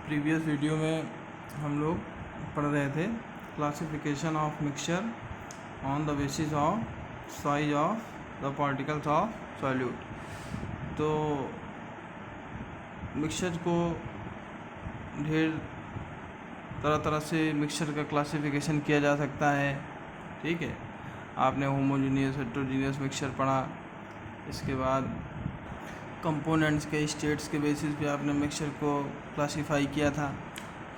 Previous video में हम लोग पढ़ रहे थे classification of mixture on the basis of size of the particles of solute. तो मिक्सचर को ढेर तरह तरह से मिक्सचर का क्लासिफिकेशन किया जा सकता है। ठीक है, आपने होमोजीनियस हेट्रोजीनियस मिक्सचर पढ़ा, इसके बाद कंपोनेंट्स के स्टेट्स के बेसिस पे आपने मिक्सचर को क्लासिफाई किया था।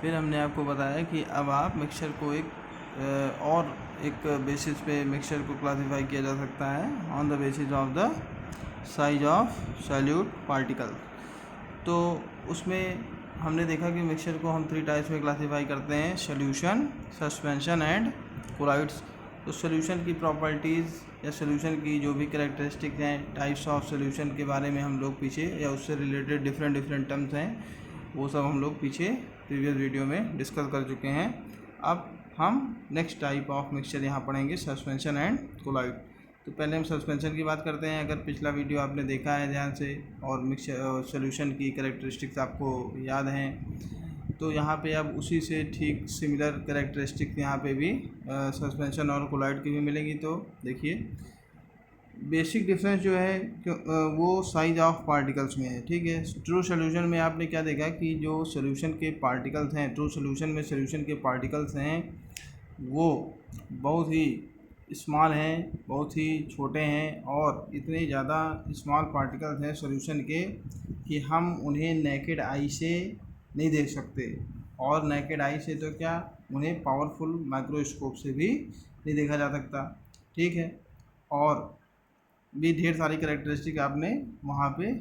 फिर हमने आपको बताया कि अब आप मिक्सचर को एक बेसिस पे मिक्सचर को क्लासिफाई किया जा सकता है on the basis of the size of solute particle. तो उसमें हमने देखा कि मिक्सचर को हम 3 टाइप्स में क्लासिफाई करते हैं, सॉल्यूशन, सस्पेंशन एंड कोलॉइड्स। तो सॉल्यूशन की प्रॉपर्टीज़ या सॉल्यूशन की जो भी कैरेक्टरिस्टिक हैं, टाइप्स ऑफ सॉल्यूशन के बारे में हम लोग पीछे या उससे रिलेटेड डिफरेंट टर्म्स हैं, वो सब हम लोग पीछे प्रीवियस वीडियो में डिस्कस कर चुके हैं। अब हम नेक्स्ट टाइप ऑफ मिक्सचर यहाँ पढ़ेंगे, सस्पेंशन एंड कोलॉइड। तो पहले हम सस्पेंशन की बात करते हैं। अगर पिछला वीडियो आपने देखा है ध्यान से और मिक्सचर सॉल्यूशन की कैरेक्टरिस्टिक्स आपको याद हैं, तो यहाँ पे अब उसी से ठीक सिमिलर कैरेक्टरिस्टिक यहाँ पे भी सस्पेंशन और कोलॉइड की भी मिलेगी। तो देखिए, बेसिक डिफरेंस जो है वो साइज ऑफ पार्टिकल्स में है। ठीक है, ट्रू सॉल्यूशन में आपने क्या देखा कि जो सॉल्यूशन के पार्टिकल्स हैं, ट्रू सॉल्यूशन में सॉल्यूशन के पार्टिकल्स हैं वो बहुत ही स्मॉल हैं, बहुत ही छोटे हैं, और इतने ज़्यादा स्मॉल पार्टिकल्स हैं सॉल्यूशन के कि हम उन्हें नेकेड आई से नहीं देख सकते। और नेकेड आई से तो क्या, उन्हें पावरफुल माइक्रोस्कोप से भी नहीं देखा जा सकता। ठीक है, और भी ढेर सारी कैरेक्टरिस्टिक आपने वहाँ पे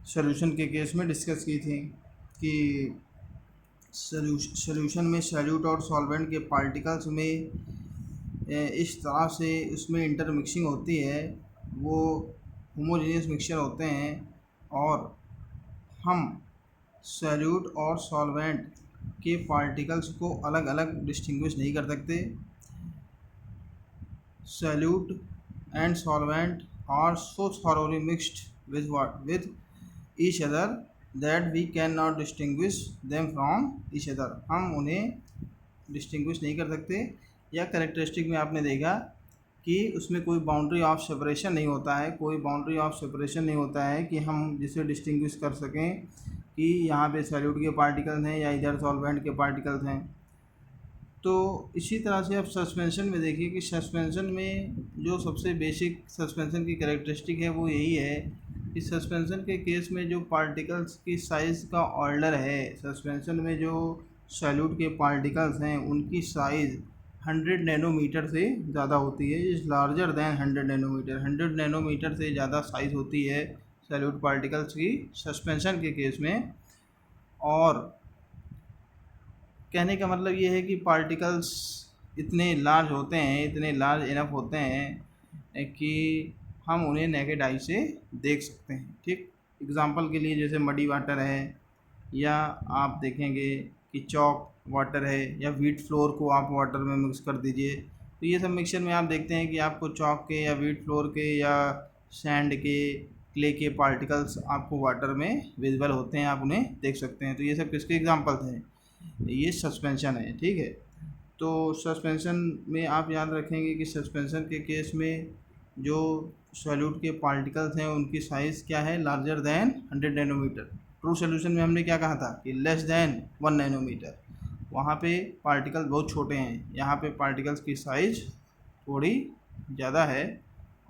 सॉल्यूशन के केस में डिस्कस की थी कि सॉल्यूशन में सॉल्यूट और सॉल्वेंट के पार्टिकल्स में इस तरह से उसमें इंटरमिक्सिंग होती है, वो होमोजेनियस मिक्सचर होते हैं, और हम सॉल्यूट और सॉल्वेंट के पार्टिकल्स को अलग अलग डिस्टिंग्विश नहीं कर सकते। Solute and solvent are so thoroughly mixed with each other that we cannot distinguish them from each other। हम उन्हें डिस्टिंग्विश नहीं कर सकते। या कैरेक्टरिस्टिक में आपने देखा कि उसमें कोई बाउंड्री ऑफ सेपरेशन नहीं होता है, कोई बाउंड्री ऑफ सेपरेशन नहीं होता है कि हम जिसे डिस्टिंग्विश कर सकें कि यहाँ पे सॉल्यूट के पार्टिकल्स हैं या इधर सॉल्वेंट के पार्टिकल्स हैं। तो इसी तरह से आप सस्पेंशन में देखिए कि सस्पेंशन में जो सबसे बेसिक सस्पेंशन की कैरेक्टरिस्टिक है वो यही है कि सस्पेंशन के केस में जो पार्टिकल्स की साइज़ का ऑर्डर है, सस्पेंशन में जो सॉल्यूट के पार्टिकल्स हैं उनकी साइज़ 100 नैनोमीटर से ज़्यादा होती है। Is larger than 100 nanometre. 100 nanometre से ज़्यादा साइज़ होती है सॉल्यूट पार्टिकल्स की सस्पेंशन के केस में। और कहने का मतलब ये है कि पार्टिकल्स इतने लार्ज होते हैं, इतने लार्ज इनफ होते हैं कि हम उन्हें नेकेड आई से देख सकते हैं। ठीक, एग्जांपल के लिए जैसे मडी वाटर है, या आप देखेंगे कि चॉक वाटर है, या व्हीट फ्लोर को आप वाटर में मिक्स कर दीजिए, तो ये सब मिक्सचर में आप देखते हैं कि आपको चॉक के या व्हीट फ्लोर के या सैंड के, क्ले के पार्टिकल्स आपको वाटर में विजिबल होते हैं, आप उन्हें देख सकते हैं। तो ये सब किसके एग्जाम्पल्स हैं, ये सस्पेंशन है। ठीक है, तो सस्पेंशन में आप याद रखेंगे कि सस्पेंशन के केस में जो सॉल्यूट के पार्टिकल्स हैं उनकी साइज़ क्या है, larger than 100 nanometre. True solution में हमने क्या कहा था कि लेस दैन 1 नैनोमीटर। वहाँ पे पार्टिकल्स बहुत छोटे हैं, यहाँ पे पार्टिकल्स की साइज़ थोड़ी ज़्यादा है,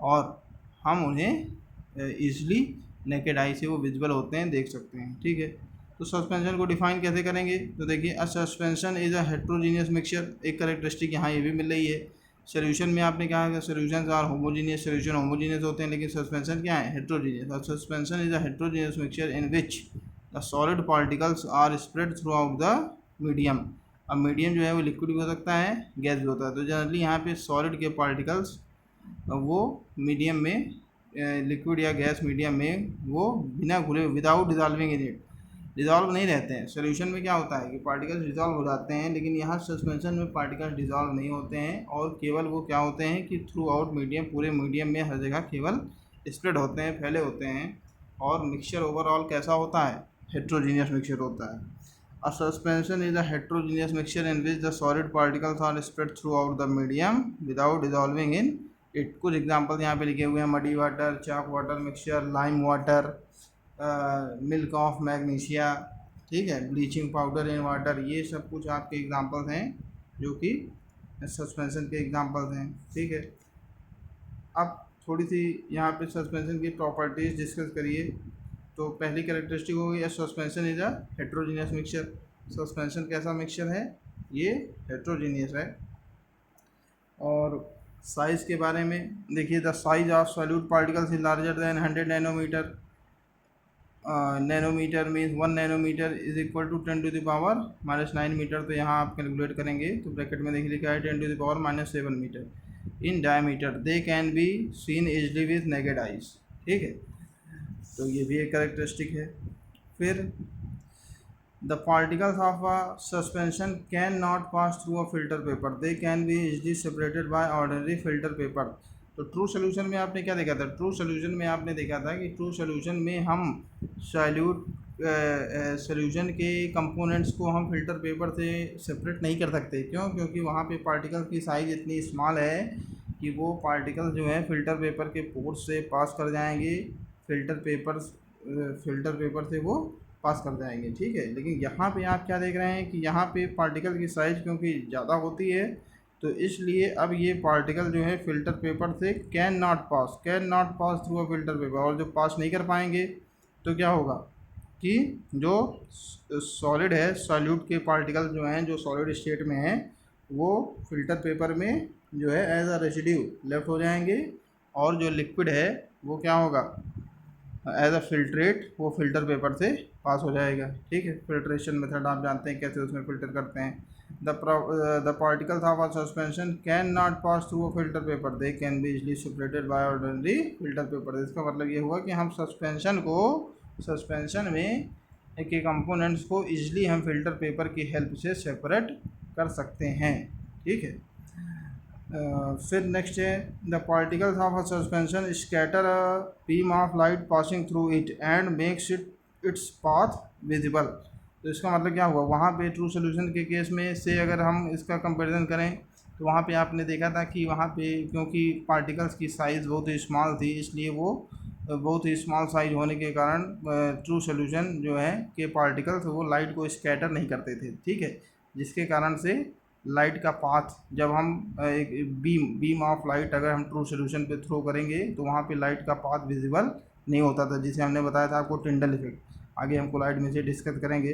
और हम उन्हें ईज़िली नेकेड आई से वो विजिबल होते हैं, देख सकते हैं। ठीक है, तो सस्पेंशन को डिफाइन कैसे करेंगे, तो देखिए, अ suspension is a heterogeneous mixture. एक कैरेक्टरिस्टिक यहाँ ये भी मिल रही है। सॉल्यूशन में आपने कहा कि solutions are homogeneous, solution homogeneous होते हैं, लेकिन सस्पेंशन क्या है, हेट्रोजीनियस। और suspension is a heterogeneous mixture in which the solid particles are spread throughout the medium. अब मीडियम जो है वो लिक्विड भी हो सकता है, गैस भी होता है। तो जनरली यहाँ पे सॉलिड के पार्टिकल्स वो मीडियम में, लिक्विड या गैस मीडियम में वो बिना घुले, without dissolving in it, dissolve नहीं रहते हैं। सॉल्यूशन में क्या होता है कि पार्टिकल्स डिज़ोल्व हो जाते हैं, लेकिन यहाँ सस्पेंशन में पार्टिकल्स डिज़ोल्व नहीं होते हैं, और केवल वो क्या होते हैं कि थ्रू आउट मीडियम, पूरे मीडियम में हर जगह केवल स्प्रेड होते हैं, फैले होते हैं। और मिक्सचर ओवरऑल कैसा होता है, हेट्रोजीनियस मिक्सचर होता है। A suspension is a heterogeneous mixture in which the solid particles are spread throughout the medium without dissolving in it. कुछ एग्जाम्पल यहाँ पे लिखे हुए हैं, muddy water, chalk water mixture, lime water, milk of magnesia, ठीक है, bleaching powder इन water, ये सब कुछ आपके एग्जांपल्स हैं जो कि सस्पेंशन के एग्जांपल्स हैं, ठीक है। अब थोड़ी सी यहाँ पे सस्पेंशन की प्रॉपर्टीज़ डिस्कस करिए। तो पहली कैरेक्टरिस्टिक होगी suspension is a heterogeneous mixture. Suspension कैसा मिक्सचर है, ये हेट्रोजीनियस है। और साइज़ के बारे में देखिए, the size of solute particles is larger than 100 nanometre. Nanometre means 1 nanometre is equal to 10 to the power -9 metre. तो यहाँ आप कैलकुलेट करेंगे तो ब्रैकेट में देखिए लिखा है 10 to the power -7 metre in diameter. They can be seen easily with naked eyes, ठीक है। तो ये भी एक कैरेक्टरिस्टिक है। फिर the particles of a suspension can not pass through a filter paper, they can be easily separated by ordinary filter paper. तो true solution में आपने क्या देखा था, ट्रू सोल्यूशन में आपने देखा था कि ट्रू सोल्यूशन में हम सॉल्यूट सोल्यूशन के कंपोनेंट्स को हम फिल्टर पेपर से सेपरेट नहीं कर सकते। क्यों? क्योंकि वहाँ पे पार्टिकल की साइज़ इतनी स्मॉल है कि वो पार्टिकल जो है फिल्टर पेपर के पोर्स से पास कर जाएंगे, फिल्टर पेपर से वो पास कर जाएंगे, ठीक है। लेकिन यहाँ पे आप क्या देख रहे हैं कि यहाँ पे पार्टिकल की साइज़ क्योंकि ज़्यादा होती है तो इसलिए अब ये पार्टिकल जो है फिल्टर पेपर से can not pass through a filter paper. और जो पास नहीं कर पाएंगे तो क्या होगा कि जो सॉलिड है, सॉल्यूट के पार्टिकल जो हैं जो सॉलिड स्टेट में हैं वो फिल्टर पेपर में जो है एज अ रेसिड्यू लेफ्ट हो जाएंगे, और जो लिक्विड है वो क्या होगा एज अ फिल्ट्रेट, वो फिल्टर पेपर से पास हो जाएगा, ठीक है। फिल्ट्रेशन मेथड आप जानते हैं कैसे उसमें फ़िल्टर करते हैं। The particles of a suspension can not pass through a filter paper, they can be easily separated by ordinary filter paper. इसका मतलब ये हुआ कि हम सस्पेंशन में के कंपोनेंट्स को इजली हम फिल्टर पेपर की हेल्प से सेपरेट कर सकते हैं, ठीक है। फिर नेक्स्ट है the particles of a suspension scatter a beam of light passing through it and makes its path visible. तो इसका मतलब क्या हुआ, वहाँ पे ट्रू सोल्यूशन के केस में से अगर हम इसका कंपैरिजन करें तो वहाँ पे आपने देखा था कि वहाँ पे क्योंकि पार्टिकल्स की साइज़ बहुत ही स्मॉल थी, इसलिए वो बहुत ही स्मॉल साइज होने के कारण ट्रू सोल्यूशन जो है के पार्टिकल्स वो लाइट को स्कैटर नहीं करते थे, ठीक है। जिसके कारण से लाइट का पाथ जब हम एक बीम ऑफ लाइट अगर हम ट्रू सोल्यूशन पे थ्रो करेंगे तो वहाँ पे लाइट का पाथ विजिबल नहीं होता था, जिसे हमने बताया था आपको टिंडल इफेक्ट। आगे हमको लाइट में से डिस्कस करेंगे।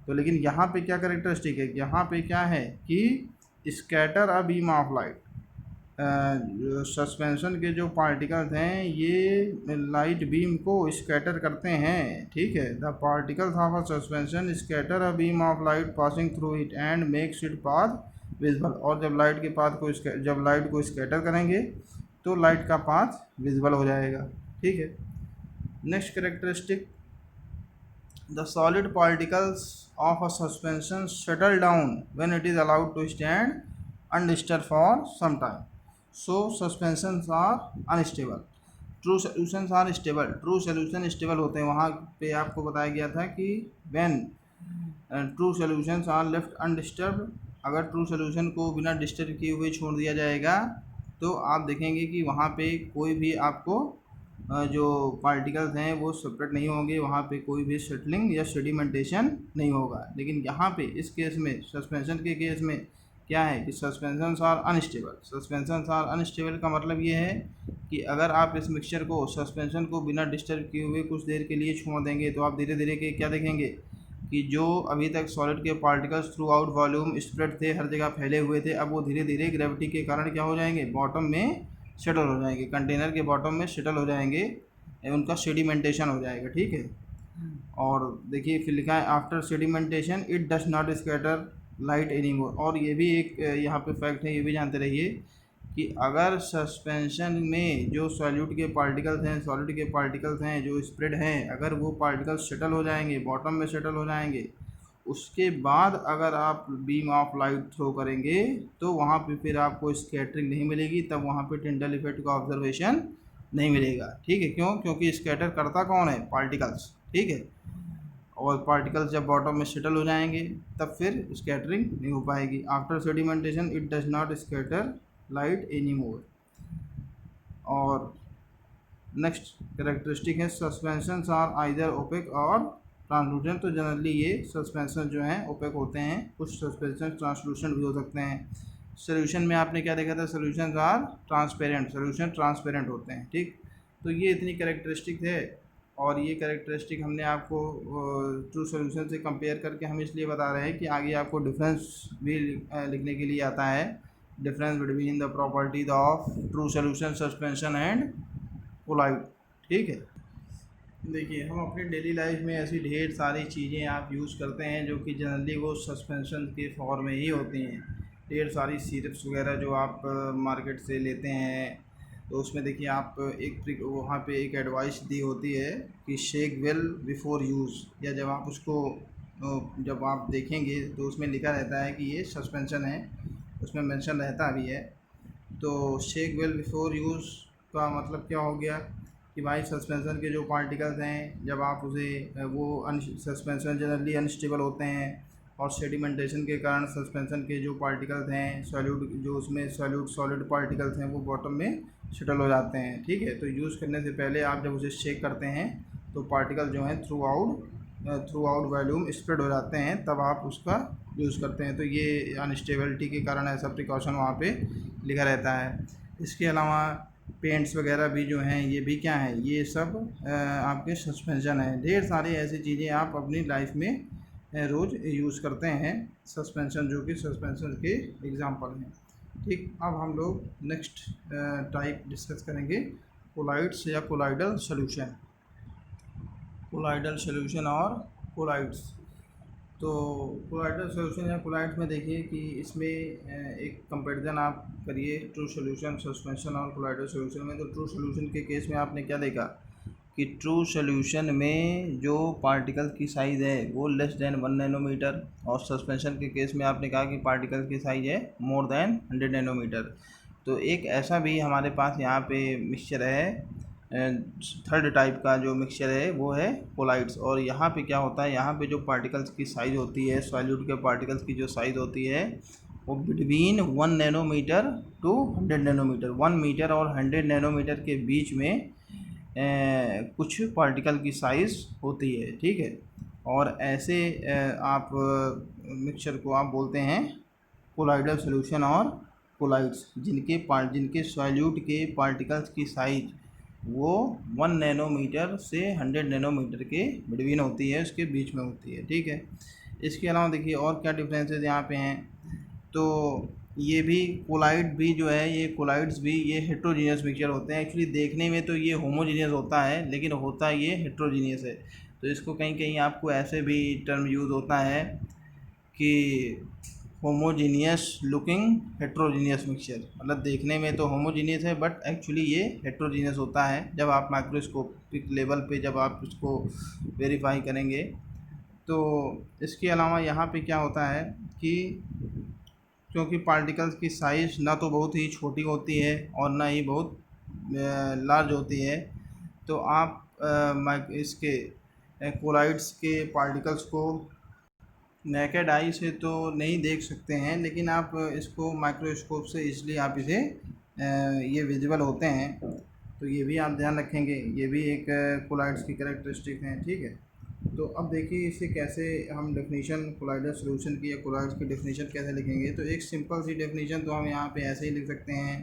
तो लेकिन यहाँ पे क्या कैरेक्टरिस्टिक है, यहाँ पे क्या है कि scatter a beam of light, suspension के जो पार्टिकल्स हैं ये लाइट बीम को स्कैटर करते हैं, ठीक है। The particles of a suspension scatter a beam of light passing through it and makes it path visible. और जब लाइट को स्कैटर करेंगे तो लाइट का पाथ विजिबल हो जाएगा, ठीक है। Next characteristic the solid particles of a suspension settle down when it is allowed to stand undisturb for some time, so suspensions are unstable. True solutions are stable, true solution stable होते हैं। वहाँ पे आपको बताया गया था कि when true solutions are left undisturb, अगर ट्रू सोल्यूशन को बिना डिस्टर्ब किए हुए छोड़ दिया जाएगा तो आप देखेंगे कि वहाँ पे कोई भी आपको जो पार्टिकल्स हैं वो सेपरेट नहीं होंगे, वहाँ पे कोई भी सेटलिंग या सेडिमेंटेशन नहीं होगा। लेकिन यहाँ पे इस केस में सस्पेंशन के केस में क्या है कि suspensions are unstable. Suspensions are unstable का मतलब ये है कि अगर आप इस मिक्सचर को सस्पेंशन को बिना डिस्टर्ब किए हुए कुछ देर के लिए छोड़ देंगे तो आप धीरे धीरे के क्या देखेंगे कि जो अभी तक सॉलिड के particles through out volume spread थे, हर जगह फैले हुए थे, अब वो धीरे धीरे ग्रेविटी के कारण क्या हो जाएंगे, बॉटम में सेटल हो जाएंगे, कंटेनर के बॉटम में सेटल हो जाएंगे, उनका सेडिमेंटेशन हो जाएगा, ठीक है। और देखिए फिर लिखा है after sedimentation it does not scatter light anymore. और ये भी एक यहाँ पे फैक्ट है, ये भी जानते रहिए कि अगर सस्पेंशन में जो सॉल्यूट के पार्टिकल्स हैं, सॉलिड के पार्टिकल्स हैं जो स्प्रेड हैं, अगर वो पार्टिकल्स सेटल हो जाएंगे, बॉटम में सेटल हो जाएंगे, उसके बाद अगर आप बीम ऑफ लाइट थ्रो करेंगे तो वहाँ पे फिर आपको स्कैटरिंग नहीं मिलेगी, तब वहाँ पे टिंडल इफेक्ट का ऑब्जर्वेशन नहीं मिलेगा, ठीक है। क्यों? क्योंकि स्कैटर करता कौन है, पार्टिकल्स, ठीक है। और पार्टिकल्स जब बॉटम में सेटल हो जाएंगे तब फिर स्कैटरिंग नहीं हो पाएगी। After sedimentation it does not scatter light any more. और नेक्स्ट कैरेक्टरिस्टिक है सस्पेंशन आर आइदर ओपेक और ट्रांसलूसेंट। तो जनरली ये सस्पेंशन जो हैं ओपेक होते हैं, कुछ सस्पेंशन ट्रांसलूसेंट भी हो सकते हैं। सोल्यूशन में आपने क्या देखा था, solution are transparent, solution transparent होते हैं, ठीक। तो ये इतनी कैरेक्टरिस्टिक है, और ये कैरेक्टरिस्टिक हमने आपको ट्रू सोल्यूशन से कंपेयर करके हम इसलिए बता रहे हैं कि आगे आपको डिफरेंस भी लिखने के लिए आता है, difference between the properties of true solution, suspension and colloid, ठीक है। देखिए हम अपनी डेली लाइफ में ऐसी ढेर सारी चीज़ें आप यूज़ करते हैं जो कि जनरली वो सस्पेंशन के फॉर्म में ही होती हैं। ढेर सारी सिरप्स वगैरह जो आप मार्केट से लेते हैं, तो उसमें देखिए आप एक वहाँ पे एक एडवाइस दी होती है कि शेक वेल बिफोर यूज़, या जब आप उसको जब आप देखेंगे तो उसमें लिखा रहता है कि ये सस्पेंशन है, उसमें मेंशन रहता भी है। तो शेक वेल बिफोर यूज़ का मतलब क्या हो गया कि भाई सस्पेंशन के जो पार्टिकल्स हैं जब आप उसे वो सस्पेंशन जनरली अनस्टेबल होते हैं, और सेडिमेंटेशन के कारण सस्पेंशन के जो पार्टिकल्स हैं सॉल्यूट, जो उसमें सॉलिड पार्टिकल्स हैं वो बॉटम में सेटल हो जाते हैं, ठीक है। तो यूज़ करने से पहले आप जब उसे शेक करते हैं तो पार्टिकल जो हैं थ्रू आउट वॉल्यूम स्प्रेड हो जाते हैं, तब आप उसका यूज़ करते हैं। तो ये अनस्टेबिलिटी के कारण ऐसा प्रिकॉशन वहाँ पे लिखा रहता है। इसके अलावा पेंट्स वगैरह भी जो हैं ये भी क्या है, ये सब आपके सस्पेंशन है। ढेर सारी ऐसी चीज़ें आप अपनी लाइफ में रोज़ यूज़ करते हैं सस्पेंशन, जो कि सस्पेंशन के एग्जांपल हैं, ठीक। अब हम लोग नेक्स्ट टाइप डिस्कस करेंगे, कोलाइड्स या कोलाइडल सॉल्यूशन, कोलाइडल सॉल्यूशन और कोलाइड्स। तो कोलाइडल सॉल्यूशन या कोलाइड्स में देखिए कि इसमें एक कंपैरिजन आप करिए ट्रू सॉल्यूशन, सस्पेंशन और कोलाइडल सॉल्यूशन में। तो ट्रू सॉल्यूशन के केस में आपने क्या देखा कि ट्रू सॉल्यूशन में जो पार्टिकल की साइज़ है वो लेस देन 1 नैनोमीटर, और सस्पेंशन के केस में आपने कहा कि पार्टिकल की साइज़ है मोर देन 100 नैनोमीटर। तो एक ऐसा भी हमारे पास यहाँ पे मिक्सचर है, थर्ड टाइप का जो मिक्सचर है वो है कोलाइड्स। और यहाँ पे क्या होता है, यहाँ पे जो पार्टिकल्स की साइज़ होती है, सॉल्यूट के पार्टिकल्स की जो साइज़ होती है वो between 1 nanometre to 100 nanometre, 1 metre और 100 नैनोमीटर के बीच में कुछ पार्टिकल की साइज़ होती है, ठीक है। और ऐसे आप मिक्सचर को आप बोलते हैं कोलाइडल सॉल्यूशन और कोलाइड्स, जिनके सॉल्यूट के पार्टिकल्स की साइज़ वो 1 नैनोमीटर से 100 नैनोमीटर के बिटवीन होती है, उसके बीच में होती है, ठीक है। इसके अलावा देखिए और क्या डिफरेंसेस यहाँ पे हैं। तो ये भी कोलाइड भी जो है, ये कोलाइड्स भी ये हेट्रोजीनियस मिक्सचर होते हैं। एक्चुअली देखने में तो ये होमोजीनियस होता है, लेकिन होता ये हेट्रोजीनियस है। तो इसको कहीं कहीं आपको ऐसे भी टर्म यूज़ होता है कि होमोजीनियस लुकिंग हेट्रोजीनियस मिक्सचर, मतलब देखने में तो होमोजीनियस है बट एक्चुअली ये हेट्रोजीनियस होता है जब आप माइक्रोस्कोपिक लेवल पे जब आप इसको वेरीफाई करेंगे। तो इसके अलावा यहाँ पे क्या होता है कि क्योंकि पार्टिकल्स की साइज़ ना तो बहुत ही छोटी होती है और ना ही बहुत लार्ज होती है, तो आप इसके कोलाइड्स के पार्टिकल्स को नेकेड आई से तो नहीं देख सकते हैं, लेकिन आप इसको माइक्रोस्कोप से इसलिए आप इसे ये विजिबल होते हैं। तो ये भी आप ध्यान रखेंगे, ये भी एक कोलाइड्स की कैरेक्टरिस्टिक हैं, ठीक है। तो अब देखिए इसे कैसे हम डेफिनेशन कोलाइडल सॉल्यूशन की या कोलाइड्स की डेफिनेशन कैसे लिखेंगे। तो एक सिंपल सी डेफिनेशन तो हम यहाँ पे ऐसे ही लिख सकते हैं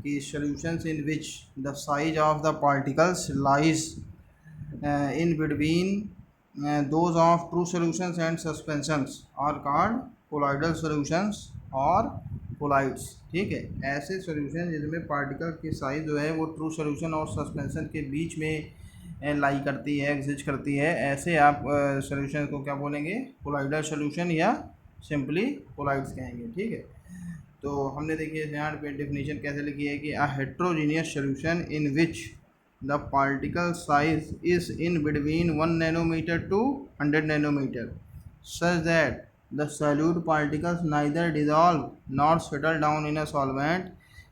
कि solutions in which the size of the particles lies in between those of true solutions and suspensions are called colloidal solutions और कोलाइड्स, ठीक है। ऐसे सॉल्यूशन जिनमें पार्टिकल की साइज़ जो है वो ट्रू सॉल्यूशन और सस्पेंशन के बीच में लाई करती है, एग्जिस्ट करती है, ऐसे आप सॉल्यूशन को क्या बोलेंगे, कोलाइडल सॉल्यूशन या सिंपली कोलाइड्स कहेंगे, ठीक है। तो हमने देखिए यहाँ पे डेफिनेशन कैसे लिखी है कि a heterogeneous solution in which the particle size is in between 1 nanometer to 100 nanometer such that the solute particles neither dissolve nor settle down in a solvent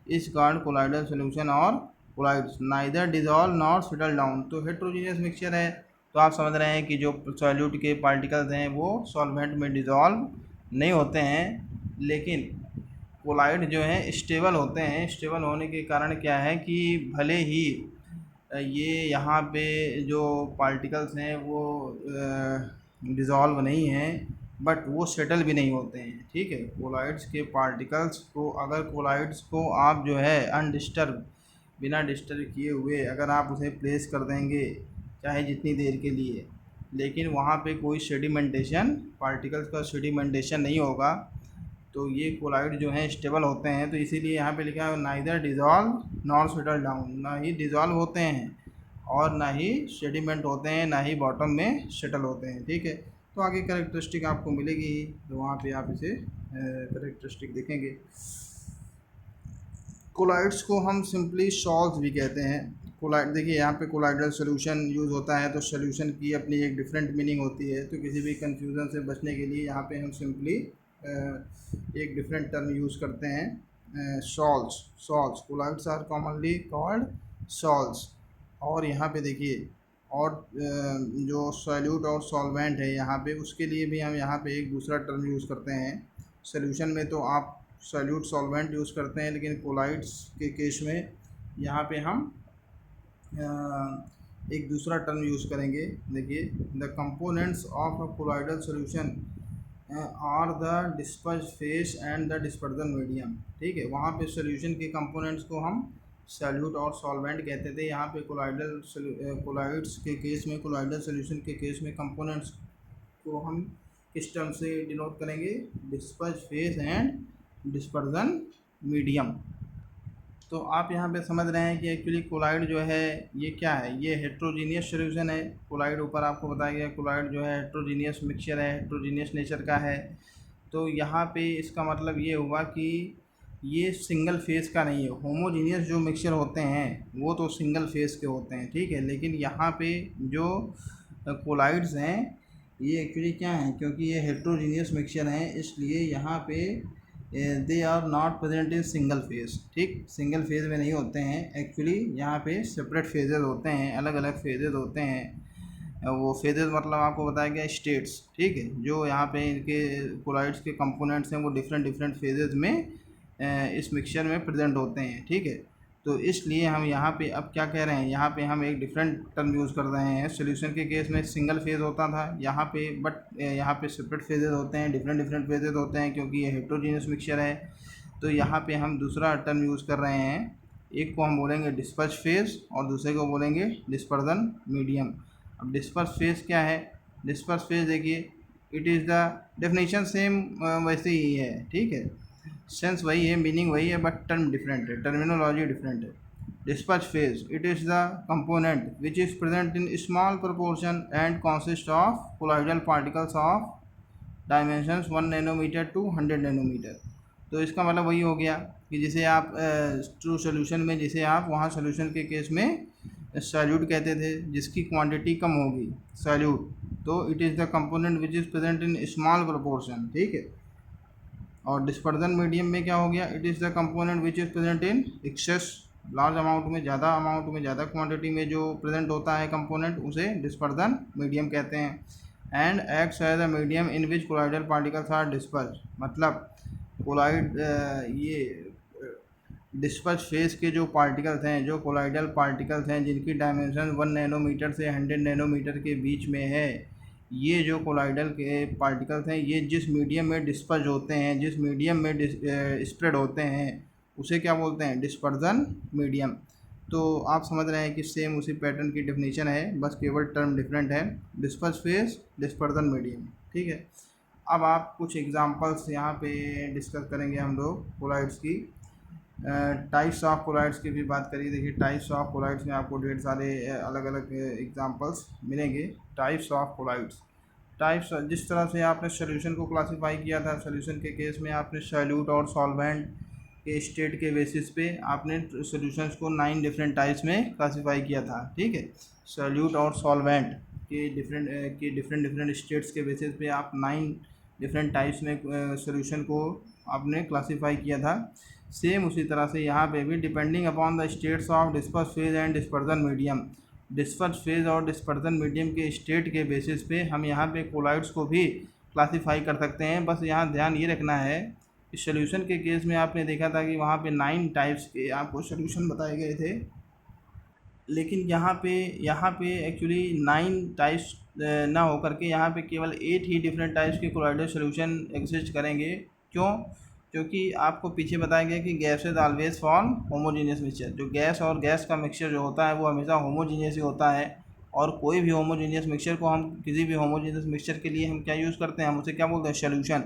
is called colloidal solution or colloids। neither dissolve nor settle down, तो heterogeneous mixture है तो आप समझ रहे हैं कि जो solute के पार्टिकल्स हैं वो सॉल्वेंट में डिज़ोल्व नहीं होते हैं, लेकिन कोलाइड जो है स्टेबल होते हैं। स्टेबल होने के कारण क्या है कि भले ही ये यहाँ पे जो पार्टिकल्स हैं वो डिज़ोल्व नहीं हैं, बट वो सेटल भी नहीं होते हैं। ठीक है, कोलाइड्स के पार्टिकल्स को, अगर कोलाइड्स को आप जो है अनडिस्टर्ब, बिना डिस्टर्ब किए हुए अगर आप उसे प्लेस कर देंगे चाहे जितनी देर के लिए, लेकिन वहाँ पे कोई सेडिमेंटेशन, पार्टिकल्स का सेडिमेंटेशन नहीं होगा, तो ये कोलाइड जो हैं स्टेबल होते हैं। तो इसीलिए यहाँ पे लिखा है neither dissolve nor settle down, ना ही डिज़ोल्व होते हैं और ना ही सेडिमेंट होते हैं, ना ही बॉटम में सेटल होते हैं। ठीक है, तो आगे कैरेक्टरिस्टिक आपको मिलेगी, तो वहाँ पे आप इसे कैरेक्टरिस्टिक देखेंगे। कोलाइड्स को हम सिंपली सॉल्व्स भी कहते हैं। कोलाइड देखिए यहाँ पे कोलाइडल सोल्यूशन यूज़ होता है, तो सोल्यूशन की अपनी एक डिफरेंट मीनिंग होती है। तो किसी भी कंफ्यूजन से बचने के लिए यहाँ पे हम सिंपली एक डिफरेंट टर्म यूज़ करते हैं, sols. Sols, colloids are commonly called sols. और यहाँ पे देखिए, और जो सॉल्यूट और सॉल्वेंट है यहाँ पे, उसके लिए भी हम यहाँ पे एक दूसरा टर्म यूज़ करते हैं। सोल्यूशन में तो आप सॉल्यूट सॉल्वेंट यूज़ करते हैं, लेकिन कोलाइड्स के केस में यहाँ पे हम एक दूसरा टर्म यूज़ करेंगे। देखिए, the components of a colloidal solution are the disperse phase and the dispersion medium. ठीक है, वहाँ पे सॉल्यूशन के कंपोनेंट्स को हम सॉल्यूट और सॉल्वेंट कहते थे। यहाँ पे कोलाइड्स के केस में, कोलाइडल सॉल्यूशन के केस में कंपोनेंट्स को हम किस टर्म से डिनोट करेंगे? Disperse phase and dispersion medium. तो आप यहाँ पे समझ रहे हैं कि एक्चुअली कोलाइड जो है ये क्या है? ये हेट्रोजीनियस सॉल्यूशन है। कोलाइड ऊपर आपको बताया गया, कोलाइड जो है हेट्रोजीनियस मिक्सचर है, हेट्रोजीनियस नेचर का है। तो यहाँ पे इसका मतलब ये हुआ कि ये सिंगल फेस का नहीं है। होमोजीनियस जो मिक्सचर होते हैं वो तो सिंगल फेस के होते हैं, ठीक है। लेकिन यहाँ पे जो कोलाइड्स हैं ये एक्चुअली क्या हैं? क्योंकि ये हेट्रोजीनियस मिक्सचर हैं, इसलिए यहाँ पे they are not present in single phase. ठीक, सिंगल फेज में नहीं होते हैं एक्चुअली, यहाँ पे सेपरेट फेजेस होते हैं, अलग अलग फेजेस होते हैं। वो फेजेस मतलब आपको बताया गया स्टेट्स। ठीक है, जो यहाँ पे इनके कोलाइड्स के कंपोनेंट्स हैं वो डिफरेंट डिफरेंट फेजेस में इस मिक्सचर में प्रेजेंट होते हैं। ठीक है, तो इसलिए हम यहाँ पे अब क्या कह रहे हैं, यहाँ पे हम एक डिफरेंट टर्म यूज़ कर रहे हैं। सॉल्यूशन के केस में सिंगल फेज होता था यहाँ पे, बट यहाँ पे सेपरेट फेजेस होते हैं, डिफरेंट डिफरेंट फेजेस होते हैं, क्योंकि ये हेट्रोजीनियस मिक्सचर है। तो यहाँ पे हम दूसरा टर्म यूज़ कर रहे हैं, एक को हम बोलेंगे डिस्पर्ज फेज और दूसरे को बोलेंगे डिस्पर्जन मीडियम। अब डिस्पर्ज फेज क्या है? डिस्पर्ज फेज देखिए, it is the definition same वैसे ही है, ठीक है, सेंस वही है, मीनिंग वही है, बट टर्म डिफरेंट है, टर्मिनोलॉजी डिफरेंट है। Disperse phase, it is the component which is present in small proportion and consist of colloidal particles of dimensions 1 nanometre to 100 nanometre. तो इसका मतलब वही हो गया कि जिसे आप ट्रू सोल्यूशन में, जिसे आप वहाँ सोल्यूशन के केस में सॉल्यूट कहते थे, जिसकी क्वांटिटी कम होगी सॉल्यूट, तो it is the component which is present in small proportion. ठीक है, और डिस्पर्जन मीडियम में क्या हो गया? It is the component which is present in excess, large amount में, ज़्यादा क्वांटिटी में जो प्रेजेंट होता है कंपोनेंट, उसे डिस्पर्जन मीडियम कहते हैं। And acts as a medium in which colloidal particles are disperse. मतलब कोलाइड ये डिस्पर्ज फेज के जो पार्टिकल्स हैं, जो कोलाइडल पार्टिकल्स हैं, जिनकी डायमेंशन 1 नैनोमीटर से 100 नैनोमीटर के बीच में है, ये जो कोलाइडल के पार्टिकल्स हैं, ये जिस मीडियम में डिस्पर्ज होते हैं, जिस मीडियम में स्प्रेड होते हैं, उसे क्या बोलते हैं? Dispersion medium. तो आप समझ रहे हैं कि सेम उसी पैटर्न की डेफिनेशन है, बस केवल टर्म डिफरेंट है। Disperse phase, dispersion medium. ठीक है, अब आप कुछ एग्जांपल्स यहाँ पे डिस्कस करेंगे हम लोग कोलाइड्स की। टाइप्स ऑफ कोलाइड्स की भी बात करिए। देखिए, टाइप्स ऑफ कोलाइड्स में आपको ढेर सारे अलग अलग एग्जांपल्स मिलेंगे। टाइप्स ऑफ कोलाइड्स, टाइप्स, जिस तरह से आपने सॉल्यूशन को क्लासिफाई किया था, सॉल्यूशन के केस में आपने सॉल्यूट और सॉल्वेंट के स्टेट के बेसिस पे आपने सॉल्यूशंस को 9 डिफरेंट टाइप्स में क्लासिफाई किया था। ठीक है, सॉल्यूट और सॉल्वेंट के डिफरेंट स्टेट्स के बेसिस पे आप 9 डिफरेंट टाइप्स में सॉल्यूशन को आपने क्लासिफाई किया था। सेम उसी तरह से यहाँ पे भी depending upon the states of disperse phase and dispersion medium, disperse phase और डिस्पर्जन मीडियम के स्टेट के बेसिस पे हम यहाँ पे कोलाइड्स को भी क्लासीफाई कर सकते हैं। बस यहाँ ध्यान ये रखना है कि सोल्यूशन के केस में आपने देखा था कि वहाँ पे 9 टाइप्स के आपको सोल्यूशन बताए गए थे, लेकिन यहाँ पे एक्चुअली 9 टाइप्स ना होकर के यहाँ पे केवल 8 ही डिफरेंट टाइप्स के कोलाइडल सोल्यूशन एग्जिस्ट करेंगे। क्यों? क्योंकि आपको पीछे बताया गया कि gases always form homogeneous mixture. जो गैस और गैस का मिक्सचर जो होता है वो हमेशा होमोजीनियस ही होता है, और कोई भी होमोजीनियस मिक्सचर को हम किसी भी होमोजीनियस मिक्सचर के लिए हम क्या यूज़ करते हैं, हम उसे क्या बोलते हैं, सोल्यूशन।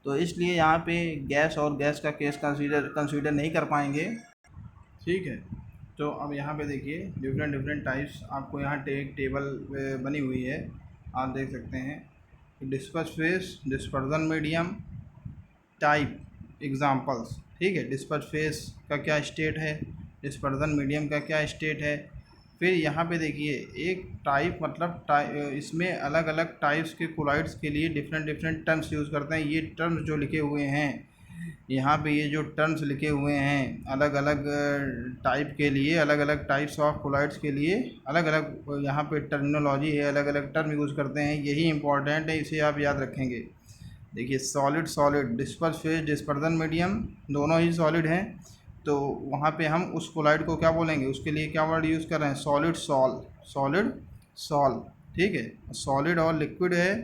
तो इसलिए यहाँ पे गैस और गैस का केस कंसीडर नहीं कर पाएंगे। ठीक है, तो अब यहाँ पे देखिए डिफरेंट डिफरेंट टाइप्स आपको यहाँ एक टेबल बनी हुई है, आप देख सकते हैं। Disperse phase, dispersion medium, type, examples. ठीक है, डिस्पर्स फेस का क्या स्टेट है, डिस्पर्जन मीडियम का क्या स्टेट है। फिर यहाँ पे देखिए एक टाइप मतलब इसमें अलग अलग टाइप्स के कोलाइड्स के लिए डिफरेंट डिफरेंट टर्म्स यूज़ करते हैं। ये टर्म्स जो लिखे हुए हैं यहाँ पे, ये जो टर्म्स लिखे हुए हैं अलग अलग टाइप के लिए, अलग अलग टाइप्स ऑफ कोलाइड्स के लिए अलग अलग यहाँ पे टर्मिनोलॉजी है, अलग अलग टर्म यूज़ करते हैं। यही इंपॉर्टेंट है, इसे आप याद रखेंगे। देखिए solid solid, disperse phase, dispersion medium दोनों ही सॉलिड हैं, तो वहाँ पे हम उस कोलाइड को क्या बोलेंगे, उसके लिए क्या वर्ड यूज़ कर रहे हैं, सॉलिड सॉल, सॉलिड सॉल। ठीक है, सॉलिड और लिक्विड है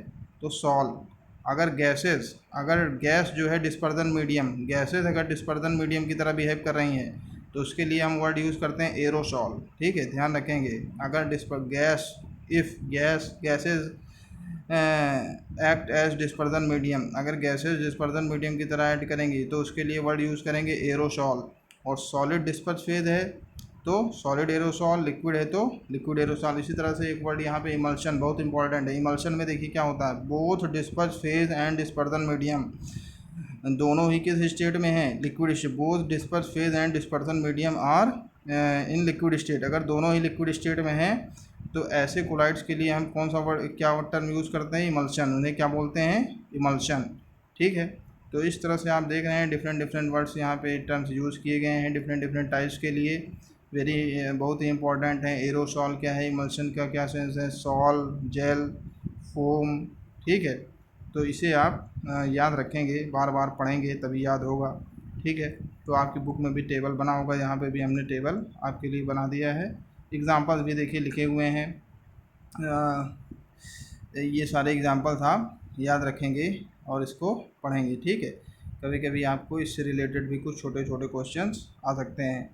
तो सॉल। अगर गैसेस, अगर गैस जो है डिस्पर्जन मीडियम, गैसेस अगर डिस्पर्जन मीडियम की तरह बिहेव कर रही हैं तो उसके लिए हम वर्ड यूज़ करते हैं एरोसॉल। ठीक है, ध्यान रखेंगे। अगर gas, if gases act as dispersion medium, अगर गैसेस डिस्पर्जन मीडियम की तरह ऐड करेंगी तो उसके लिए वर्ड यूज़ करेंगे एरोसॉल। और सॉलिड डिस्पर्स फेज है तो सॉलिड एरोसॉल, लिक्विड है तो लिक्विड एरोसॉल। इसी तरह से एक वर्ड यहाँ पे इमल्शन बहुत इंपॉर्टेंट है। इमल्शन में देखिए क्या होता है, both disperse phase and dispersion medium दोनों ही किस स्टेट में है, liquid state. Both disperse phase and dispersion medium are in liquid state. अगर दोनों ही लिक्विड स्टेट में हैं तो ऐसे कोलाइड्स के लिए हम कौन सा वर्ड, क्या टर्म यूज़ करते हैं, इमल्शन। उन्हें क्या बोलते हैं, इमल्शन। ठीक है, तो इस तरह से आप देख रहे हैं डिफरेंट डिफरेंट वर्ड्स यहाँ पे टर्म्स यूज़ किए गए हैं डिफरेंट डिफरेंट टाइप्स के लिए। बहुत ही इंपॉर्टेंट है। एरोसॉल क्या है, इमल्शन का क्या सेंस है, सॉल, जेल, फोम। ठीक है, तो इसे आप याद रखेंगे, बार बार पढ़ेंगे तभी याद होगा। ठीक है, तो आपकी बुक में भी टेबल बना होगा, यहाँ पे भी हमने टेबल आपके लिए बना दिया है। एग्ज़ाम्पल्स भी देखिए लिखे हुए हैं, ये सारे एग्ज़ाम्पल्स आप याद रखेंगे और इसको पढ़ेंगे। ठीक है, कभी कभी आपको इससे रिलेटेड भी कुछ छोटे छोटे क्वेश्चंस आ सकते हैं।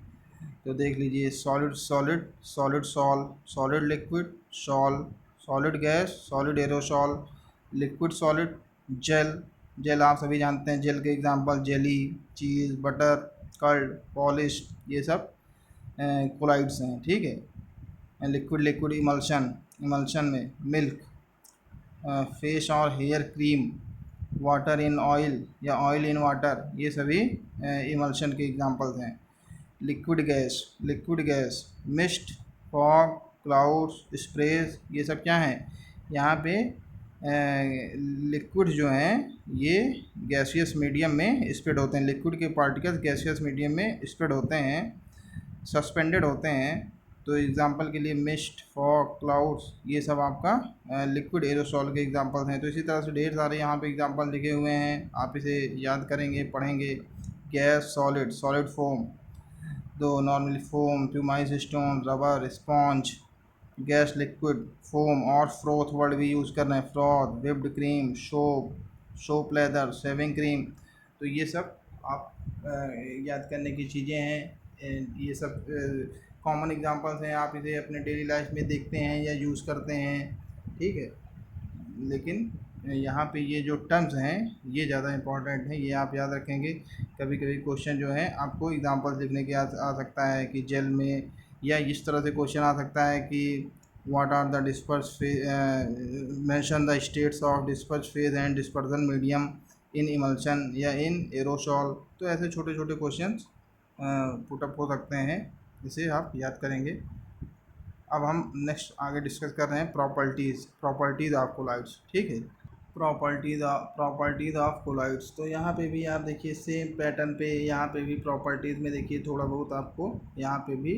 तो देख लीजिए, solid solid, solid sol, solid liquid sol, solid gas, solid aerosol, liquid solid, gel. Gel आप सभी जानते हैं, जेल के example jelly, cheese, butter, curd, polish, ये सब कोलाइड्स हैं। ठीक है, लिक्विड लिक्विड इमल्शन, इमल्शन में मिल्क, फेस और hair cream, water in oil या ऑयल इन वाटर, ये सभी इमल्शन के एग्जांपल्स हैं। Liquid gas, liquid gas, mist, fog, clouds, sprays, ये सब क्या हैं, यहाँ पे लिक्विड जो हैं ये गैसियस मीडियम में स्प्रेड होते हैं। लिक्विड के पार्टिकल्स गैसियस मीडियम में स्प्रेड होते हैं, सस्पेंडेड होते हैं। तो एग्जांपल के लिए मिस्ट, फॉग, क्लाउड्स, ये सब आपका लिक्विड एरोसॉल के एग्जांपल्स हैं। तो इसी तरह से ढेर सारे यहाँ पे एग्जांपल लिखे हुए हैं, आप इसे याद करेंगे, पढ़ेंगे। गैस, सॉलिड, सॉलिड फोम, दो normally foam, pumice stone, rubber, sponge. Gas, liquid, foam और फ्रोथ वर्ड भी यूज़ कर रहे हैं, froth, whipped cream, soap, soap leather, shaving cream. तो ये सब आप याद करने की चीज़ें हैं। ये सब कॉमन एग्जांपल्स हैं, आप इसे अपने डेली लाइफ में देखते हैं या यूज़ करते हैं। ठीक है, लेकिन यहाँ पे ये जो टर्म्स हैं ये ज़्यादा इंपॉर्टेंट हैं, ये आप याद रखेंगे। कभी कभी क्वेश्चन जो है आपको एग्जांपल्स लिखने के आ सकता है कि जेल में, या इस तरह से क्वेश्चन आ सकता है कि what are the disperse mention the states of disperse phase and dispersion medium in emulsion या इन एरोसॉल। तो ऐसे छोटे छोटे क्वेश्चन पुटअप हो सकते हैं, इसे आप याद करेंगे। अब हम नेक्स्ट आगे डिस्कस कर रहे हैं प्रॉपर्टीज़ ऑफ कोलाइड्स। ठीक है, प्रॉपर्टीज़ ऑफ कोलाइड्स। तो यहाँ पे भी आप देखिए सेम पैटर्न पे, यहाँ पे भी प्रॉपर्टीज़ में देखिए थोड़ा बहुत आपको यहाँ पे भी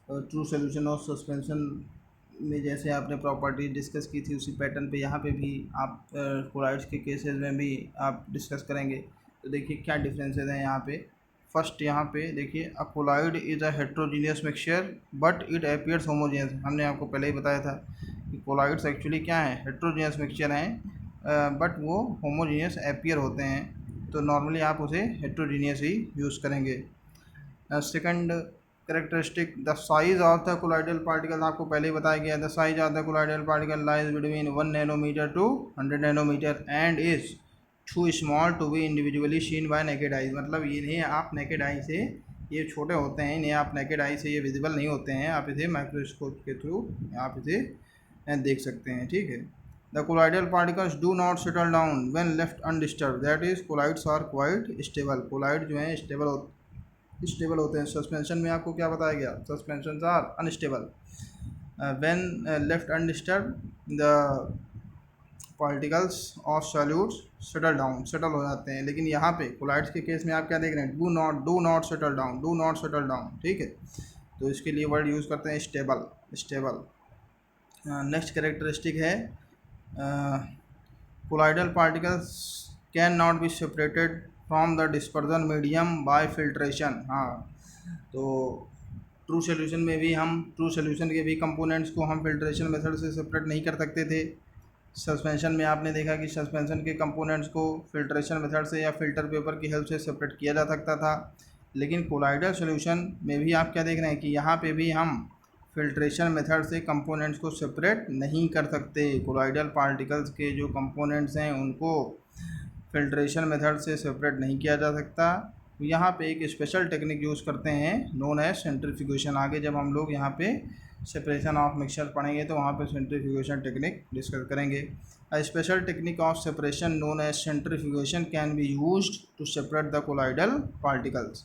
ट्रू सोल्यूशन ऑफ सस्पेंशन में जैसे आपने प्रॉपर्टी डिस्कस की थी उसी पैटर्न पे यहाँ पे भी आप कोलाइड्स के केसेस में भी आप डिस्कस करेंगे। तो देखिए क्या डिफरेंसेस हैं यहाँ पे। फर्स्ट यहाँ पे देखिए, a colloid is a heterogeneous mixture but it appears homogeneous. हमने आपको पहले ही बताया था कि कोलाइड्स एक्चुअली क्या है, हेट्रोजीनियस मिक्सचर हैं, बट वो होमोजीनियस अपीयर होते हैं। तो नॉर्मली आप उसे हेट्रोजीनियस ही यूज़ करेंगे। Second characteristic, the size of the colloidal particle, आपको पहले ही बताया गया, the size of the colloidal particle lies between 1 nanometre to 100 nanometer and is too small to be individually seen by naked eyes. मतलब इन्हें आप naked eye से, ये छोटे होते हैं, इन्हें आप नेकेड आई से ये विजिबल नहीं होते हैं, आप इसे माइक्रोस्कोप के थ्रू आप इसे देख सकते हैं। ठीक है। The colloidal particles do not settle down when left undisturb, that is colloids are quite stable. Colloid जो हैं स्टेबल होते हैं। सस्पेंशन में आपको क्या बताया गया, suspension are unstable. When left undisturb the particles of solutes settle हो जाते हैं। लेकिन यहाँ पे कोलाइड्स के केस में आप क्या देख रहे हैं, डू नॉट सेटल डाउन। ठीक है। तो इसके लिए वर्ड यूज़ करते हैं स्टेबल। नेक्स्ट कैरेक्टरिस्टिक है, colloidal particles can not be separated from the dispersion medium bye filtration. हाँ, तो ट्रू सोल्यूशन के भी कंपोनेंट्स को हम फिल्ट्रेशन मेथड से सेपरेट नहीं कर सकते थे। सस्पेंशन में आपने देखा कि सस्पेंशन के कंपोनेंट्स को फिल्ट्रेशन मेथड से या फिल्टर पेपर की हेल्प से सेपरेट किया जा सकता था। लेकिन कोलाइडल सोल्यूशन में भी आप क्या देख रहे हैं कि यहाँ पे भी हम फिल्ट्रेशन मेथड से कंपोनेंट्स को सेपरेट नहीं कर सकते। कोलाइडल पार्टिकल्स के जो कंपोनेंट्स हैं उनको फिल्ट्रेशन मेथड से सेपरेट नहीं किया जा सकता। यहाँ पे एक स्पेशल टेक्निक यूज़ करते हैं नोन एज सेंट्रीफ्यूगेशन। आगे जब हम लोग यहाँ पे सेपरेशन ऑफ मिक्सचर पढ़ेंगे तो वहाँ पे सेंट्रीफ्यूगेशन टेक्निक डिस्कस करेंगे। A special technique of separation known as centrifugation can be used to separate the colloidal particles.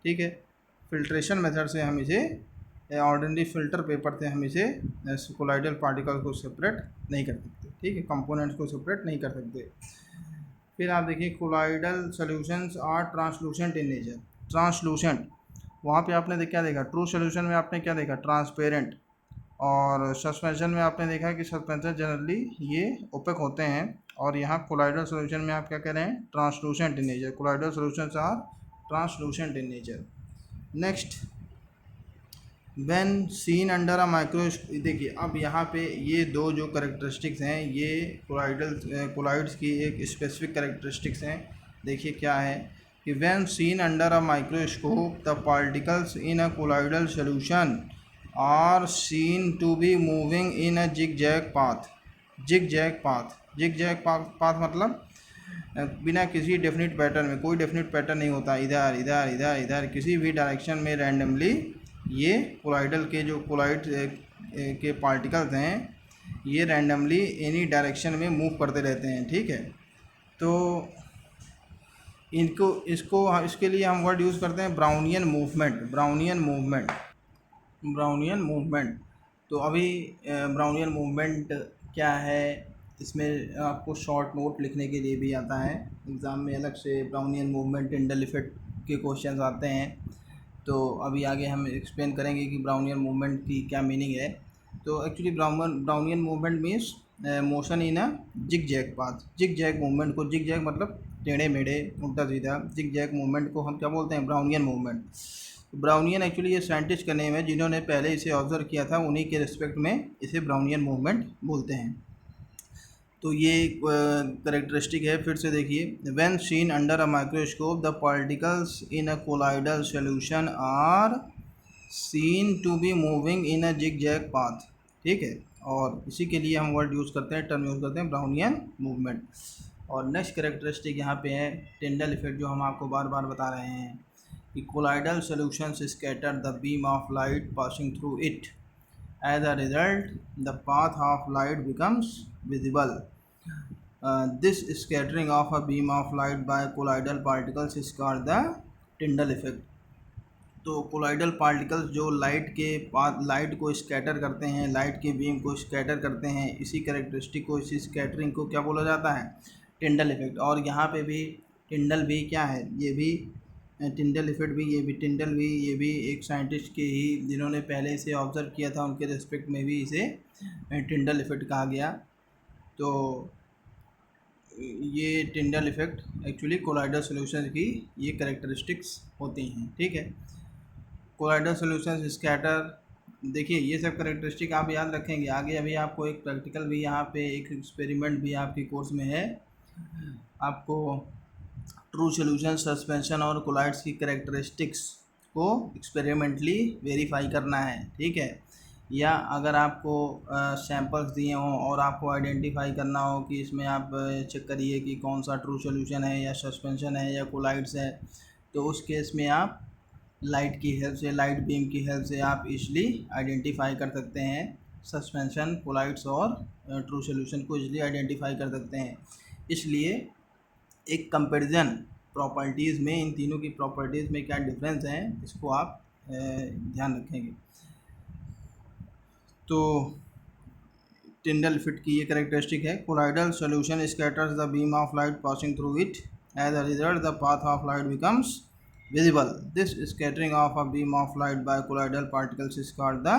ठीक है। फिल्ट्रेशन मेथड से हम इसे, ऑर्डिनरी फिल्टर पेपर से हम इसे कोलाइडल पार्टिकल को सेपरेट नहीं कर सकते। ठीक है, कंपोनेंट्स को सेपरेट नहीं कर सकते। फिर आप देखिए, colloidal solutions are translucent in nature. Translucent, वहाँ पे आपने क्या देखा, ट्रू सॉल्यूशन में आपने क्या देखा, ट्रांसपेरेंट। और सस्पेंशन में आपने देखा कि सस्पेंशन जनरली ये ओपेक होते हैं। और यहाँ कोलाइडल सॉल्यूशन में आप क्या कह रहे हैं, translucent in nature. Colloidal solutions are translucent in nature. Next, when seen under a microscope. देखिए अब यहाँ पे ये दो जो करेक्टरिस्टिक्स हैं ये कोलाइड्स की एक स्पेसिफिक करेक्टरिस्टिक्स हैं। देखिए क्या है कि when seen under a microscope the particles in a colloidal solution are seen to be moving in a zigzag path मतलब बिना किसी डेफिनेट पैटर्न में, कोई डेफिनेट पैटर्न नहीं होता, इधर इधर इधर इधर किसी भी डायरेक्शन में रैंडमली ये कोलाइडल के जो कोलाइड के पार्टिकल्स हैं ये रैंडमली एनी डायरेक्शन में मूव करते रहते हैं। ठीक है। तो इसके लिए हम वर्ड यूज़ करते हैं ब्राउनियन मूवमेंट। तो अभी ब्राउनियन मूवमेंट क्या है, इसमें आपको शॉर्ट नोट लिखने के लिए भी आता है एग्ज़ाम में अलग से। ब्राउनियन मूवमेंट, टिंडल इफेक्ट के क्वेश्चंस आते हैं। तो अभी आगे हम एक्सप्लेन करेंगे कि ब्राउनियन मूवमेंट की क्या मीनिंग है। तो actually Brownian movement means motion in a zigzag path. Zigzag movement को, जिगजैग मतलब टेढ़े मेढ़े उल्टा सीधा, जिगजैग मूवमेंट को हम क्या बोलते हैं, ब्राउनियन मूवमेंट। ब्राउनियन एक्चुअली ये साइंटिस्ट का नेम है, जिन्होंने पहले इसे ऑब्जर्व किया था उन्हीं के रिस्पेक्ट में इसे ब्राउनियन मूवमेंट बोलते हैं। तो ये करेक्टरिस्टिक है। फिर से देखिए, when seen under a microscope the particles in a colloidal solution are seen to be moving in a zigzag path. ठीक है। और इसी के लिए हम वर्ड यूज़ करते हैं, टर्म यूज़ करते हैं ब्राउनियन मूवमेंट। और नेक्स्ट करेक्टरिस्टिक यहाँ पे है टिंडल इफेक्ट, जो हम आपको बार बार बता रहे हैं कि colloidal solutions scatter the beam of light passing through it. As a result, the path of light becomes visible. This scattering of a beam of light by colloidal particles is called the Tyndall effect. तो colloidal particles जो light को scatter करते हैं, light के beam को scatter करते हैं, इसी कैरेक्टरिस्टिक को, इसी स्कैटरिंग को क्या बोला जाता है, टिंडल इफेक्ट। और यहाँ पे भी टिंडल भी क्या है, ये भी टिंडल इफेक्ट भी, ये भी एक साइंटिस्ट के ही जिन्होंने पहले इसे ऑब्जर्व किया था, उनके रिस्पेक्ट में भी इसे टिंडल इफेक्ट कहा गया। तो ये Tyndall effect actually colloidal solution की ये कैरेक्टरिस्टिक्स होती हैं, ठीक है। कोलाइडल सॉल्यूशन स्कैटर, देखिए ये सब कैरेक्टरिस्टिक आप याद रखेंगे आगे। अभी आपको एक प्रैक्टिकल भी यहाँ पे एक एक्सपेरिमेंट भी आपके कोर्स में है, आपको ट्रू सॉल्यूशन, सस्पेंशन और कोलाइड्स की कैरेक्टरिस्टिक्स को एक्सपेरिमेंटली वेरीफाई करना है, ठीक है। या अगर आपको सैंपल्स दिए हों और आपको आइडेंटिफाई करना हो कि इसमें आप चेक करिए कि कौन सा ट्रू सॉल्यूशन है या सस्पेंशन है या कोलाइड्स है, तो उस केस में आप लाइट की हेल्प से, लाइट बीम की हेल्प से आप इजली आइडेंटिफाई कर सकते हैं सस्पेंशन, कोलाइड्स और ट्रू सॉल्यूशन को इजली आइडेंटिफाई कर सकते हैं। इसलिए एक कंपैरिजन प्रॉपर्टीज़ में इन तीनों की प्रॉपर्टीज़ में क्या डिफरेंस है, इसको आप ध्यान रखेंगे। तो टिंडल इफेक्ट की ये कैरेक्टरिस्टिक है, colloidal solution scatters the beam of light passing through it, as a result the path of light becomes visible. This scattering of a beam of light by colloidal particles is called the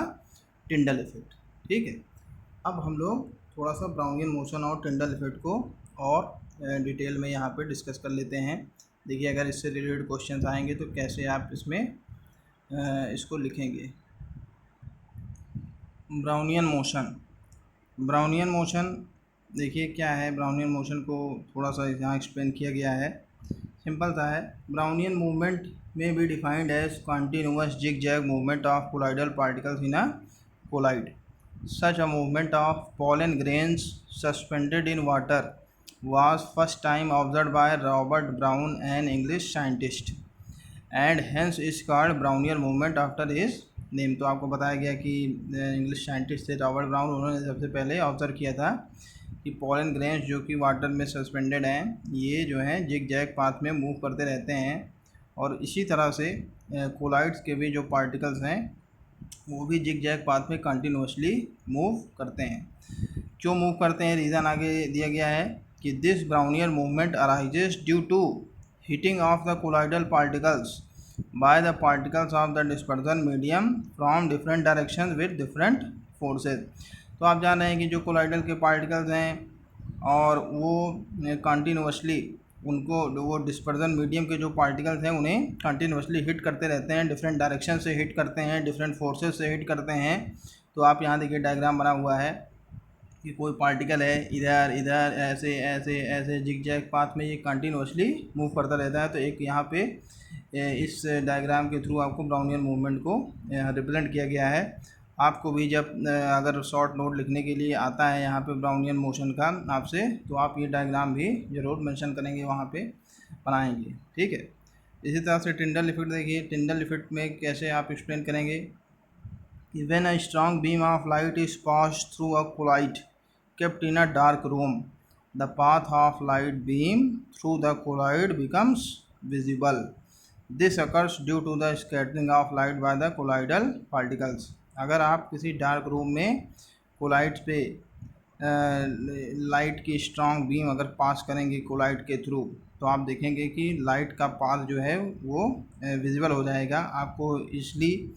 Tyndall effect, ठीक है। अब हम लोग थोड़ा सा Brownian motion और Tyndall effect को और डिटेल में यहाँ पे डिस्कस कर लेते हैं। देखिए अगर इससे रिलेटेड क्वेश्चंस आएंगे तो कैसे आप इसमें इसको लिखेंगे। ब्राउनियन मोशन, ब्राउनियन मोशन देखिए क्या है, ब्राउनियन मोशन को थोड़ा सा यहाँ एक्सप्लेन किया गया है, सिंपल सा है। ब्राउनियन मूवमेंट में be defined as continuous zig zag movement of colloidal particles in a colloid. Such a movement of pollen grains suspended in water was first time observed by Robert Brown, an English scientist, and hence is called Brownian movement after his name। तो आपको बताया गया कि English scientist थे Robert brown, उन्होंने सबसे पहले observe किया था कि पॉलन ग्रेन्स जो कि वाटर में सस्पेंडेड हैं, ये जो हैं जिग जैग पाथ में मूव करते रहते हैं, और इसी तरह से कोलाइड्स के भी जो पार्टिकल्स हैं वो भी जिग जैग पाथ में कंटिन्यूसली मूव करते हैं। क्यों मूव करते हैं, रीज़न आगे दिया गया है कि this Brownian movement arises due to heating of the colloidal particles by the particles of the dispersion medium from different direction with different forces. तो आप जान रहे हैं कि जो कोलाइडल के पार्टिकल्स हैं और वो कंटिन्यूसली उनको वो डिस्पर्जन मीडियम के जो पार्टिकल्स हैं उन्हें कंटिन्यूसली हिट करते रहते हैं, डिफरेंट डायरेक्शन से हिट करते हैं, डिफरेंट फोर्सेस से हिट करते हैं। तो आप यहाँ देखिए डायग्राम बना हुआ है कि कोई पार्टिकल है इधर इधर ऐसे ऐसे ऐसे जिग जैग पाथ में ये कंटिन्यूसली मूव करता रहता है। तो एक यहाँ पे इस डायग्राम के थ्रू आपको ब्राउनियन मूवमेंट को रिप्रेजेंट किया गया है। आपको भी जब अगर शॉर्ट नोट लिखने के लिए आता है यहाँ पे ब्राउनियन मोशन का आपसे, तो आप ये डायग्राम भी ज़रूर मेंशन करेंगे, वहाँ पे बनाएंगे, ठीक है। इसी तरह से टिंडल इफेक्ट देखिए, टिंडल इफेक्ट में कैसे आप एक्सप्लेन करेंगे कि when a strong beam of light is pass through a colloid kept in a dark room, the path of light beam through the colloid becomes visible. This occurs due to the scattering of light by the colloidal particles. अगर आप किसी dark room में collides पे light की strong beam अगर पास करेंगे collide के through, तो आप देखेंगे कि लाइट का पाथ जो है वो विजिबल हो जाएगा आपको। इसलिए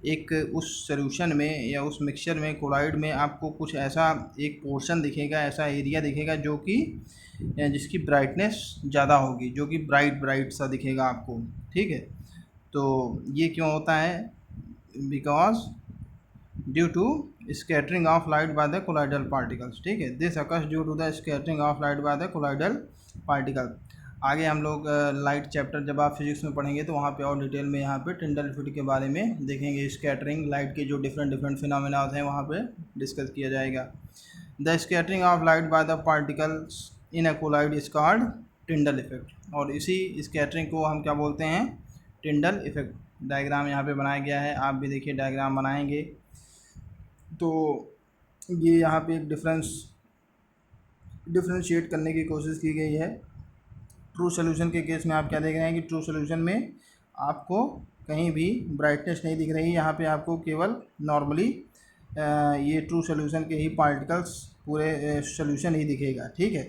एक उस सॉल्यूशन में या उस मिक्सचर में कोलाइड में आपको कुछ ऐसा एक पोर्शन दिखेगा, ऐसा एरिया दिखेगा जो कि जिसकी ब्राइटनेस ज़्यादा होगी, जो कि ब्राइट सा दिखेगा आपको, ठीक है। तो ये क्यों होता है, because due to scattering of light by the colloidal particles, ठीक है। This occurs due to the scattering of light by the colloidal particle. आगे हम लोग लाइट चैप्टर जब आप फिजिक्स में पढ़ेंगे तो वहाँ पे और डिटेल में यहाँ पे टिंडल इफेक्ट के बारे में देखेंगे। स्कैटरिंग लाइट के जो डिफरेंट फिनोमेना हैं वहाँ पे डिस्कस किया जाएगा। The scattering of light by the particles in a collide is called Tyndall effect, और इसी स्कैटरिंग को हम क्या बोलते हैं, टिंडल इफेक्ट। डायग्राम यहाँ पे बनाया गया है, आप भी देखिए डायग्राम बनाएंगे। तो ये यहाँ पे एक डिफ्रेंशिएट करने की कोशिश की गई है। ट्रू सोल्यूशन के केस में आप क्या देख रहे हैं कि ट्रू सोल्यूशन में आपको कहीं भी ब्राइटनेस नहीं दिख रही, यहाँ पे आपको केवल नॉर्मली ये ट्रू सोल्यूशन के ही पार्टिकल्स पूरे सोल्यूशन ही दिखेगा, ठीक है।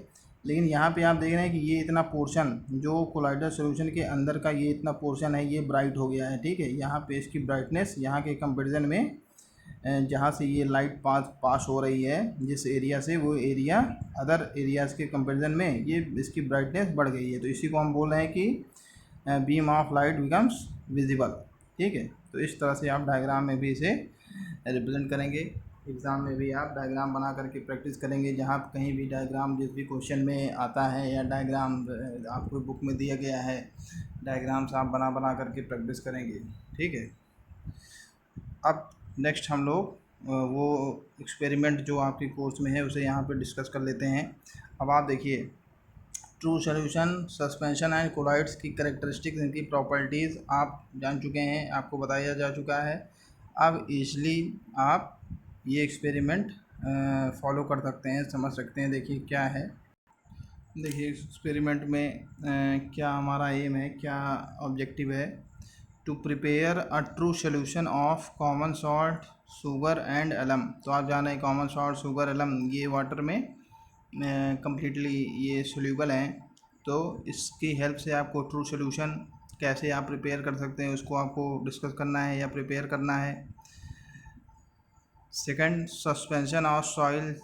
लेकिन यहाँ पे आप देख रहे हैं कि ये इतना पोर्शन जो कोलाइडल सॉल्यूशन के अंदर का ये इतना पोर्शन है ये ब्राइट हो गया है, ठीक है। यहाँ पे इसकी ब्राइटनेस यहाँ के कंपेरिजन में जहाँ से ये लाइट पास हो रही है जिस एरिया से, वो एरिया अदर एरियाज़ के कंपेरिजन में ये इसकी ब्राइटनेस बढ़ गई है। तो इसी को हम बोल रहे हैं कि beam of light becomes visible, ठीक है। तो इस तरह से आप डायग्राम में भी इसे रिप्रेजेंट करेंगे। एग्ज़ाम में भी आप डायग्राम बना करके प्रैक्टिस करेंगे। जहाँ कहीं भी डायग्राम जिस भी क्वेश्चन में आता है या डायग्राम आपको बुक में दिया गया है, डायग्राम्स आप बना करके प्रैक्टिस करेंगे, ठीक है। अब नेक्स्ट हम लोग वो एक्सपेरिमेंट जो आपके कोर्स में है उसे यहाँ पे डिस्कस कर लेते हैं। अब आप देखिए, true solution, suspension and colloids की कैरेक्टरिस्टिक्स, इनकी प्रॉपर्टीज़ आप जान चुके हैं, आपको बताया जा चुका है। अब ईज़िली आप ये एक्सपेरिमेंट फॉलो कर सकते हैं, समझ सकते हैं। देखिए क्या है, देखिए एक्सपेरिमेंट में क्या हमारा एम है, क्या ऑब्जेक्टिव है। To prepare a true solution of common salt, sugar and alum. तो आप जान रहे हैं कॉमन सॉल्ट, शुगर, एलम ये वाटर में कम्प्लीटली ये सोल्यूबल हैं। तो इसकी हेल्प से आपको ट्रू सोल्यूशन कैसे आप प्रिपेयर कर सकते हैं उसको आपको डिस्कस करना है या प्रिपेयर करना है। Second, suspension of soil,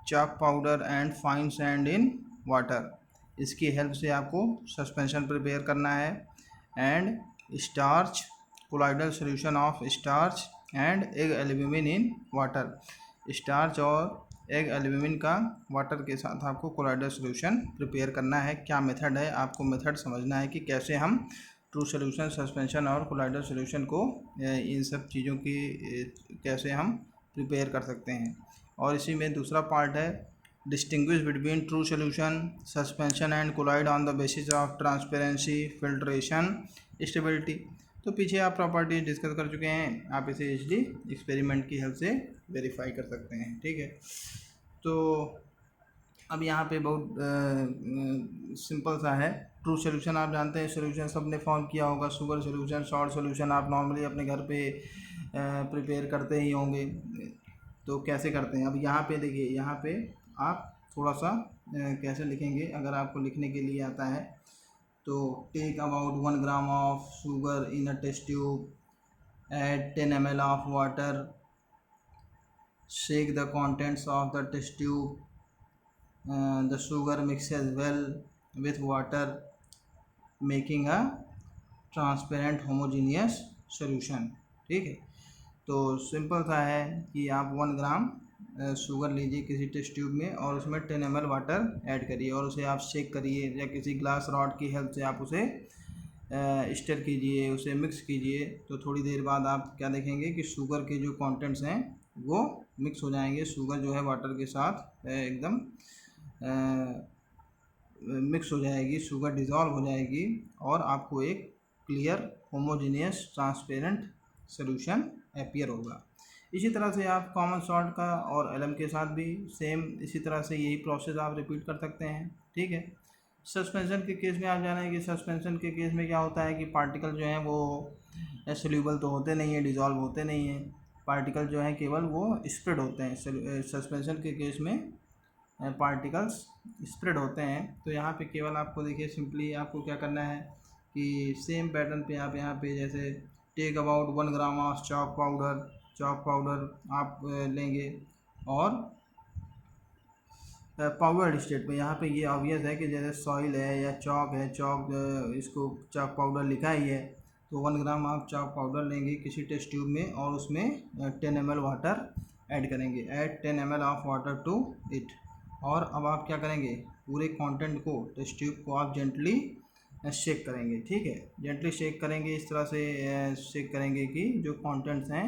chalk powder and fine sand in water. इसकी हेल्प से आपको सस्पेंशन प्रिपेयर करना है। And starch, colloidal solution of starch and egg albumin in water. Starch और एग एल्यूमिन का वाटर के साथ आपको कोलाइडल सॉल्यूशन प्रिपेयर करना है। क्या मेथड है, आपको मेथड समझना है कि कैसे हम ट्रू सॉल्यूशन, सस्पेंशन और कोलाइडल सॉल्यूशन को इन सब चीज़ों की कैसे हम प्रिपेयर कर सकते हैं। और इसी में दूसरा पार्ट है distinguish between true solution, suspension and colloid on the basis of transparency, filtration, stability. तो पीछे आप प्रॉपर्टी डिस्कस कर चुके हैं, आप इसे इजली एक्सपेरिमेंट की हेल्प से वेरीफाई कर सकते हैं, ठीक है। तो अब यहाँ पे बहुत सिंपल सा है। ट्रू सॉल्यूशन आप जानते हैं, सॉल्यूशन सब ने फॉर्म किया होगा। शुगर सॉल्यूशन, सॉल्ट सॉल्यूशन आप नॉर्मली अपने घर पे प्रिपेयर करते ही होंगे। तो कैसे करते हैं, अब यहाँ पे देखिए, यहाँ पे आप थोड़ा सा कैसे लिखेंगे, अगर आपको लिखने के लिए आता है तो take about 1 gram of sugar in a test tube, add 10 ml of water, shake the contents of the test tube, the sugar mixes well with water, making a transparent homogeneous solution, ठीक है। तो simple सा है कि आप 1 gram sugar लीजिए किसी test tube में और उसमें 10 ml वाटर ऐड करिए और उसे आप शेक करिए या किसी ग्लास रॉड की हेल्प से आप उसे स्टर कीजिए, उसे मिक्स कीजिए। तो थोड़ी देर बाद आप क्या देखेंगे कि शुगर के जो कंटेंट्स हैं वो मिक्स हो जाएंगे। शुगर जो है वाटर के साथ एकदम मिक्स हो जाएगी, शुगर डिज़ोल्व हो जाएगी और आपको एक clear, homogeneous, transparent solution appear होगा। इसी तरह से आप कॉमन सॉल्ट का और एलम के साथ भी सेम इसी तरह से यही प्रोसेस आप रिपीट कर सकते हैं, ठीक है। सस्पेंशन के केस में आप जाना है कि सस्पेंशन के केस में क्या होता है कि पार्टिकल जो हैं वो सोल्यूबल तो होते नहीं हैं, डिज़ोल्व होते नहीं हैं। पार्टिकल जो हैं केवल वो स्प्रेड होते हैं। सस्पेंशन के केस में पार्टिकल्स स्प्रेड होते हैं। तो यहाँ पे केवल आपको देखिए सिंपली आपको क्या करना है कि सेम पैटर्न पे आप यहाँ पे जैसे take about 1 gram of chalk powder आप लेंगे और पाउडर स्टेट में यहाँ पे ये ऑब्वियस है कि जैसे सॉइल है या चॉक है, इसको चॉक पाउडर लिखा ही है। तो 1 ग्राम आप चॉक पाउडर लेंगे किसी टेस्ट ट्यूब में और उसमें 10 ml वाटर ऐड करेंगे, add 10 ml of water to it. और अब आप क्या करेंगे, पूरे कंटेंट को, टेस्ट ट्यूब को आप जेंटली शेक करेंगे, ठीक है। जेंटली शेक करेंगे, इस तरह से शेक करेंगे कि जो कंटेंट्स हैं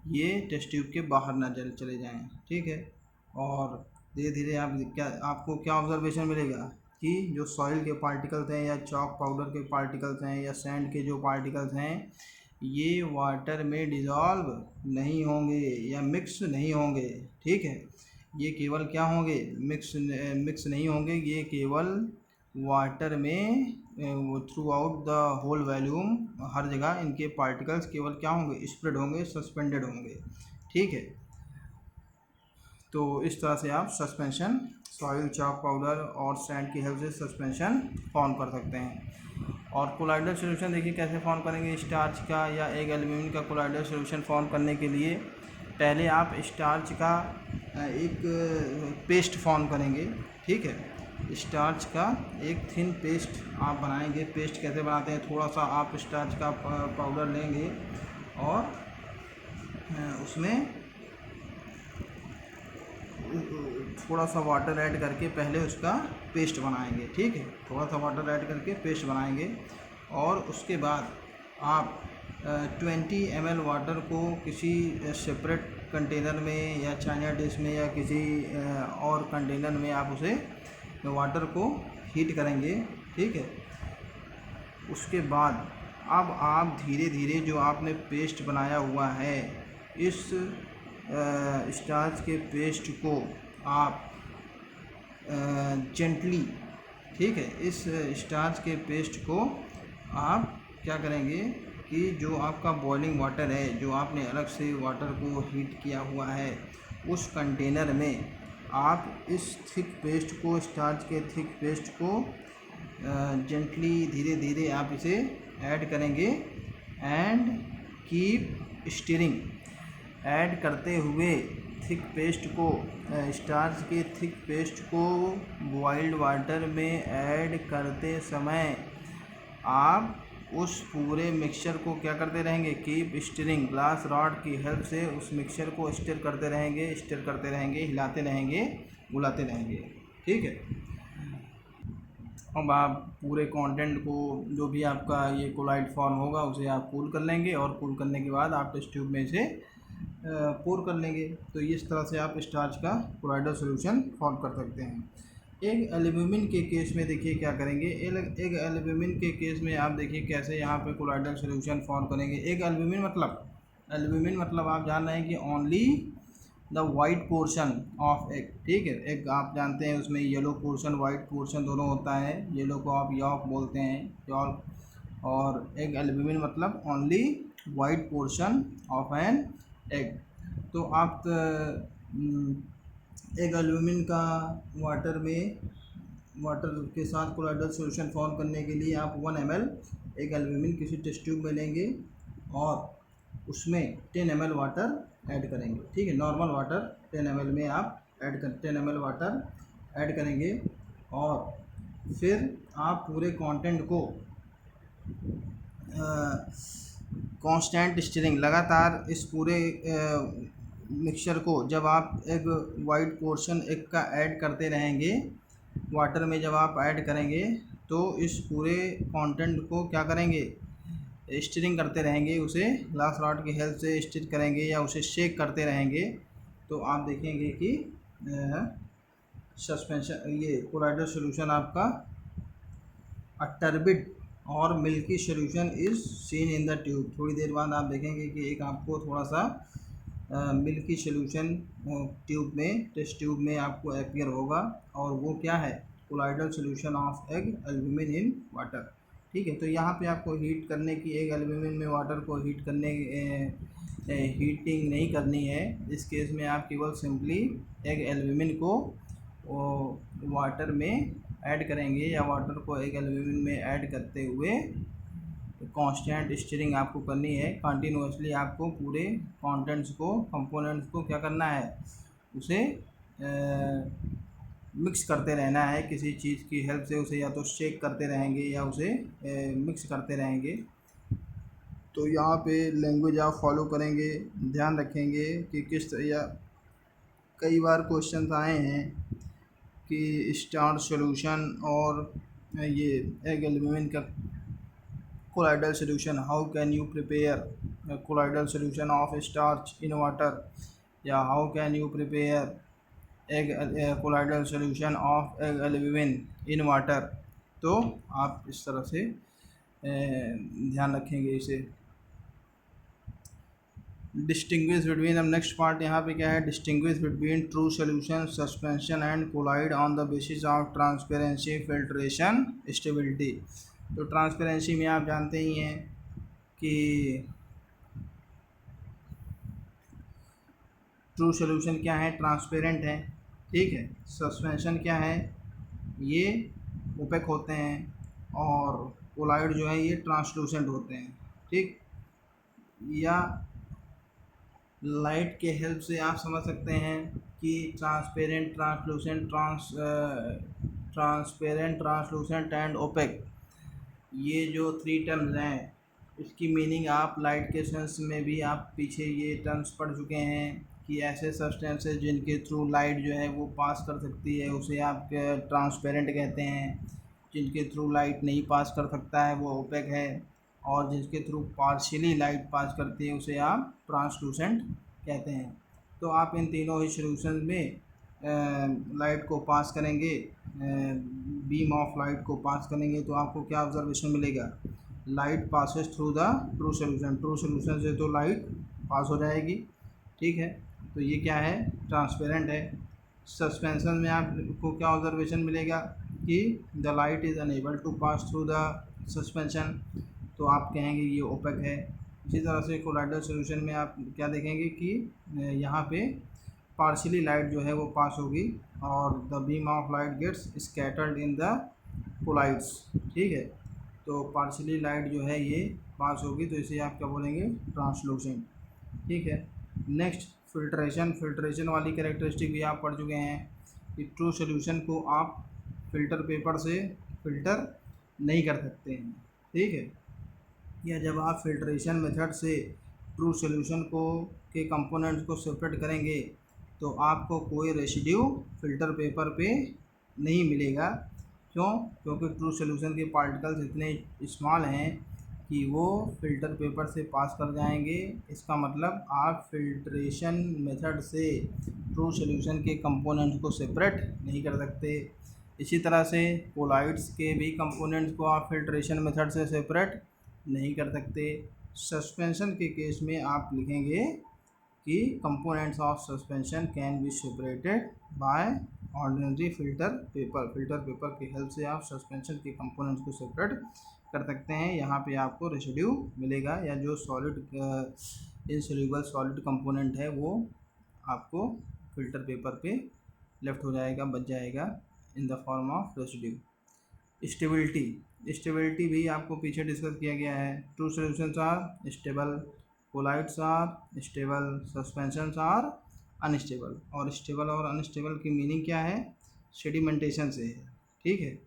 ये टेस्ट ट्यूब के बाहर ना चले जाएं, ठीक है। और धीरे धीरे आपको क्या ऑब्जर्वेशन मिलेगा कि जो सॉइल के पार्टिकल्स हैं या चॉक पाउडर के पार्टिकल्स हैं या सैंड के जो पार्टिकल्स हैं ये वाटर में डिज़ोल्व नहीं होंगे या मिक्स नहीं होंगे, ठीक है। ये केवल क्या होंगे, मिक्स नहीं होंगे, ये केवल वाटर में वो throughout the whole volume, हर जगह इनके पार्टिकल्स केवल क्या होंगे, स्प्रेड होंगे, सस्पेंडेड होंगे, ठीक है। तो इस तरह से आप सस्पेंशन सॉइल चॉक पाउडर और सैंड की हेल्प से सस्पेंशन फॉर्म कर सकते हैं। और कोलाइडल सॉल्यूशन देखिए कैसे फॉर्म करेंगे। स्टार्च का या एक एल्यूमिनियम का कोलाइडल सॉल्यूशन फॉर्म करने के लिए पहले आप स्टार्च का एक पेस्ट फॉर्म करेंगे, ठीक है। स्टार्च का एक थिन पेस्ट आप बनाएंगे। पेस्ट कैसे बनाते हैं, थोड़ा सा आप स्टार्च का पाउडर लेंगे और उसमें थोड़ा सा वाटर ऐड करके पहले उसका पेस्ट बनाएंगे, ठीक है। थोड़ा सा वाटर ऐड करके पेस्ट बनाएंगे और उसके बाद आप 20 ml वाटर को किसी सेपरेट कंटेनर में या चाइना डिश में या किसी और कंटेनर में आप उसे वाटर को हीट करेंगे, ठीक है। उसके बाद अब आप धीरे धीरे जो आपने पेस्ट बनाया हुआ है, इस स्टार्च के पेस्ट को आप जेंटली, ठीक है, इस स्टार्च के पेस्ट को आप क्या करेंगे कि जो आपका बॉइलिंग वाटर है, जो आपने अलग से वाटर को हीट किया हुआ है, उस कंटेनर में आप इस थिक पेस्ट को, स्टार्च के थिक पेस्ट को जेंटली धीरे धीरे आप इसे ऐड करेंगे एंड कीप स्टीरिंग। ऐड करते हुए थिक पेस्ट को, स्टार्च के थिक पेस्ट को बॉइल्ड वाटर में ऐड करते समय आप उस पूरे मिक्सचर को क्या करते रहेंगे, कीप स्टीरिंग। ग्लास रॉड की हेल्प से उस मिक्सचर को स्टिर करते रहेंगे, हिलाते रहेंगे, बुलाते रहेंगे, ठीक है। अब आप पूरे कंटेंट को, जो भी आपका ये कोलाइड फॉर्म होगा, उसे आप कूल कर लेंगे और कूल करने के बाद आप टेस्ट ट्यूब में इसे पोर कर लेंगे। तो इस तरह से आप स्टार्च का कोलाइडल सॉल्यूशन फॉर्म कर सकते हैं। एक एल्यूमिनियम के केस में देखिए क्या करेंगे। एक एल्यूमिनियम के केस में आप देखिए कैसे यहाँ पे कोलाइडल सॉल्यूशन फॉर्म करेंगे। एक एल्यूमिनियम मतलब आप जान रहे हैं कि only the white portion of egg, ठीक है। एग आप जानते हैं उसमें येलो पोर्शन, वाइट पोर्शन दोनों होता है। येलो को आप यॉक बोलते हैं, यॉक, और एग एल्यूमिनियम मतलब only white portion of an egg. तो आप एक एल्यूमिनियम का वाटर के साथ कोलाइडल सॉल्यूशन फॉर्म करने के लिए आप 1 ml एक एल्यूमिनियम किसी टेस्ट ट्यूब में लेंगे और उसमें 10 ml वाटर ऐड करेंगे, ठीक है। नॉर्मल वाटर 10 ml में आप 10 ml वाटर ऐड करेंगे और फिर आप पूरे कंटेंट को कांस्टेंट स्टीरिंग, लगातार इस पूरे मिक्सचर को जब आप एक वाइट पोर्शन एग का ऐड करते रहेंगे वाटर में, जब आप ऐड करेंगे तो इस पूरे कंटेंट को क्या करेंगे, स्टीरिंग करते रहेंगे। उसे ग्लास रॉड की हेल्प से स्टीर करेंगे या उसे शेक करते रहेंगे। तो आप देखेंगे कि सस्पेंशन, ये कोलाइडल सॉल्यूशन आपका टर्बिड और milky solution is seen in the tube. थोड़ी देर बाद आप देखेंगे कि एक आपको थोड़ा सा मिल्की सॉल्यूशन ट्यूब में, टेस्ट ट्यूब में आपको अपीयर होगा, और वो क्या है, colloidal solution of egg aluminium in water, ठीक है। तो यहाँ पे आपको हीट करने की, एग एल्यूमिनियम में वाटर को हीट करने, हीटिंग नहीं करनी है। इस केस में आप केवल सिंपली एग एल्यूमिनियम को वाटर में ऐड करेंगे या वाटर को एग एल्यूमिनियम में ऐड करते हुए कांस्टेंट स्टीरिंग आपको करनी है। कंटिन्यूसली आपको पूरे कंपोनेंट्स को क्या करना है, उसे मिक्स करते रहना है किसी चीज़ की हेल्प से। उसे या तो शेक करते रहेंगे या उसे मिक्स करते रहेंगे। तो यहाँ पे लैंग्वेज आप फॉलो करेंगे, ध्यान रखेंगे कि किस तरह, या कई बार क्वेश्चन आए हैं कि स्टार्च सॉल्यूशन और ये एग एल्यूमिनियम का colloidal solution, how can you prepare a colloidal solution of starch in water, या how can you prepare colloidal solution of egg aluminum in water। तो आप इस तरह से ध्यान रखेंगे इसे। डिस्टिंग्विश बिटवीन, अब नेक्स्ट पार्ट यहाँ पे क्या है, distinguish between true solution, suspension and colloid on the basis of transparency, filtration, stability. तो ट्रांसपेरेंसी में आप जानते ही हैं कि ट्रू सोल्यूशन क्या है, ट्रांसपेरेंट है, ठीक है। सस्पेंशन क्या है, ये ओपेक होते हैं, और कोलाइड जो है ये ट्रांसलूसेंट होते हैं, ठीक। या लाइट के हेल्प से आप समझ सकते हैं कि transparent, translucent, transparent, translucent and opaque, ये जो थ्री टर्म्स हैं इसकी मीनिंग आप लाइट के सेंस में भी आप पीछे ये टर्म्स पढ़ चुके हैं कि ऐसे सब्सटेंसेस जिनके थ्रू लाइट जो है वो पास कर सकती है उसे आप ट्रांसपेरेंट कहते हैं, जिनके थ्रू लाइट नहीं पास कर सकता है वो ओपेक है, और जिसके थ्रू पार्शियली लाइट पास करती है उसे आप ट्रांसलूसेंट कहते हैं। तो आप इन तीनों ही सॉल्यूशन में लाइट को पास करेंगे, बीम ऑफ लाइट को पास करेंगे तो आपको क्या ऑब्जर्वेशन मिलेगा, light passes through the true solution, true solution से तो लाइट पास हो जाएगी, ठीक है। तो ये क्या है, ट्रांसपेरेंट है। सस्पेंशन में आपको क्या ऑब्जर्वेशन मिलेगा कि the light is unable to pass through the suspension, तो आप कहेंगे ये ओपेक है। इसी तरह से कोलाइडल सॉल्यूशन में आप क्या देखेंगे कि यहाँ पे पार्शियली लाइट जो है वो पास होगी और the beam of light gets scattered in the colloids, ठीक है। तो पार्शियली लाइट जो है ये पास होगी तो इसे आप क्या बोलेंगे, ट्रांसलूसेंट, ठीक है। नेक्स्ट फिल्ट्रेशन, फिल्ट्रेशन वाली कैरेक्टरिस्टिक भी आप पढ़ चुके हैं कि ट्रू सोल्यूशन को आप फिल्टर पेपर से फिल्टर नहीं कर सकते हैं, ठीक है। या जब आप फिल्ट्रेशन मेथड से ट्रू सोल्यूशन को के कंपोनेंट्स को सेपरेट करेंगे तो आपको कोई रेसिड्यू फिल्टर पेपर पे नहीं मिलेगा। क्यों? क्योंकि ट्रू सोल्यूशन के पार्टिकल्स इतने स्मॉल हैं कि वो फिल्टर पेपर से पास कर जाएंगे। इसका मतलब आप फिल्ट्रेशन मेथड से ट्रू सोल्यूशन के कंपोनेंट्स को सेपरेट नहीं कर सकते। इसी तरह से कोलाइड्स के भी कंपोनेंट्स को आप फिल्ट्रेशन मेथड से सेपरेट नहीं कर सकते। सस्पेंशन के केस में आप लिखेंगे कि components of suspension can be separated by ordinary filter paper, filter paper की हेल्प से आप सस्पेंशन के कंपोनेंट्स को सेपरेट कर सकते हैं। यहाँ पे आपको रेसिड्यू मिलेगा या जो सॉलिड इनसोल्यूबल सॉलिड कंपोनेंट है वो आपको फिल्टर पेपर पे लेफ्ट हो जाएगा, बच जाएगा in the form of residue. Stability, stability भी आपको पीछे डिस्कस किया गया है। True solutions are stable, colloids are stable, suspensions are unstable. और स्टेबल और अनस्टेबल की मीनिंग क्या है, सेडिमेंटेशन से है, ठीक है।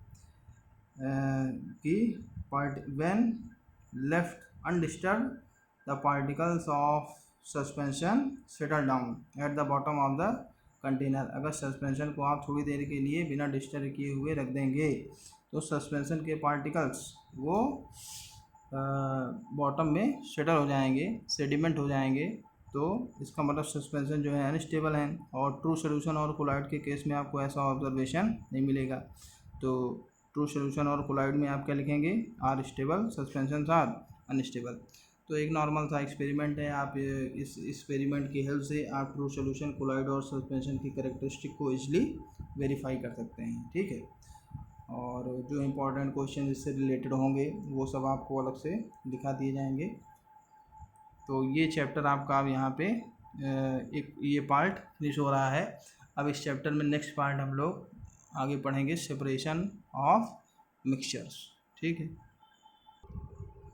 कि when left undisturb the particles of suspension settle down at the bottom of the container. अगर सस्पेंशन को आप थोड़ी देर के लिए बिना डिस्टर्ब किए हुए रख देंगे तो सस्पेंशन के पार्टिकल्स वो बॉटम में सेटल हो जाएंगे, सेडिमेंट हो जाएंगे, तो इसका मतलब सस्पेंशन जो है अनस्टेबल है। और ट्रू सोल्यूशन और कोलाइड के केस में आपको ऐसा ऑब्जर्वेशन नहीं मिलेगा। तो ट्रू सोल्यूशन और कोलाइड में आप क्या लिखेंगे, are stable, suspension are unstable. तो एक नॉर्मल सा एक्सपेरिमेंट है, आप इस एक्सपेरिमेंट की हेल्प से आप ट्रू सोल्यूशन, कोलाइड और सस्पेंशन की कैरेक्टरिस्टिक को इजीली वेरीफाई कर सकते हैं, ठीक है। और जो इम्पोर्टेंट क्वेश्चन इससे रिलेटेड होंगे वो सब आपको अलग से दिखा दिए जाएंगे। तो ये चैप्टर आपका अब यहाँ पे एक ये पार्ट फिनिश हो रहा है। अब इस चैप्टर में नेक्स्ट पार्ट हम लोग आगे पढ़ेंगे, सेपरेशन ऑफ मिक्सचर्स, ठीक है।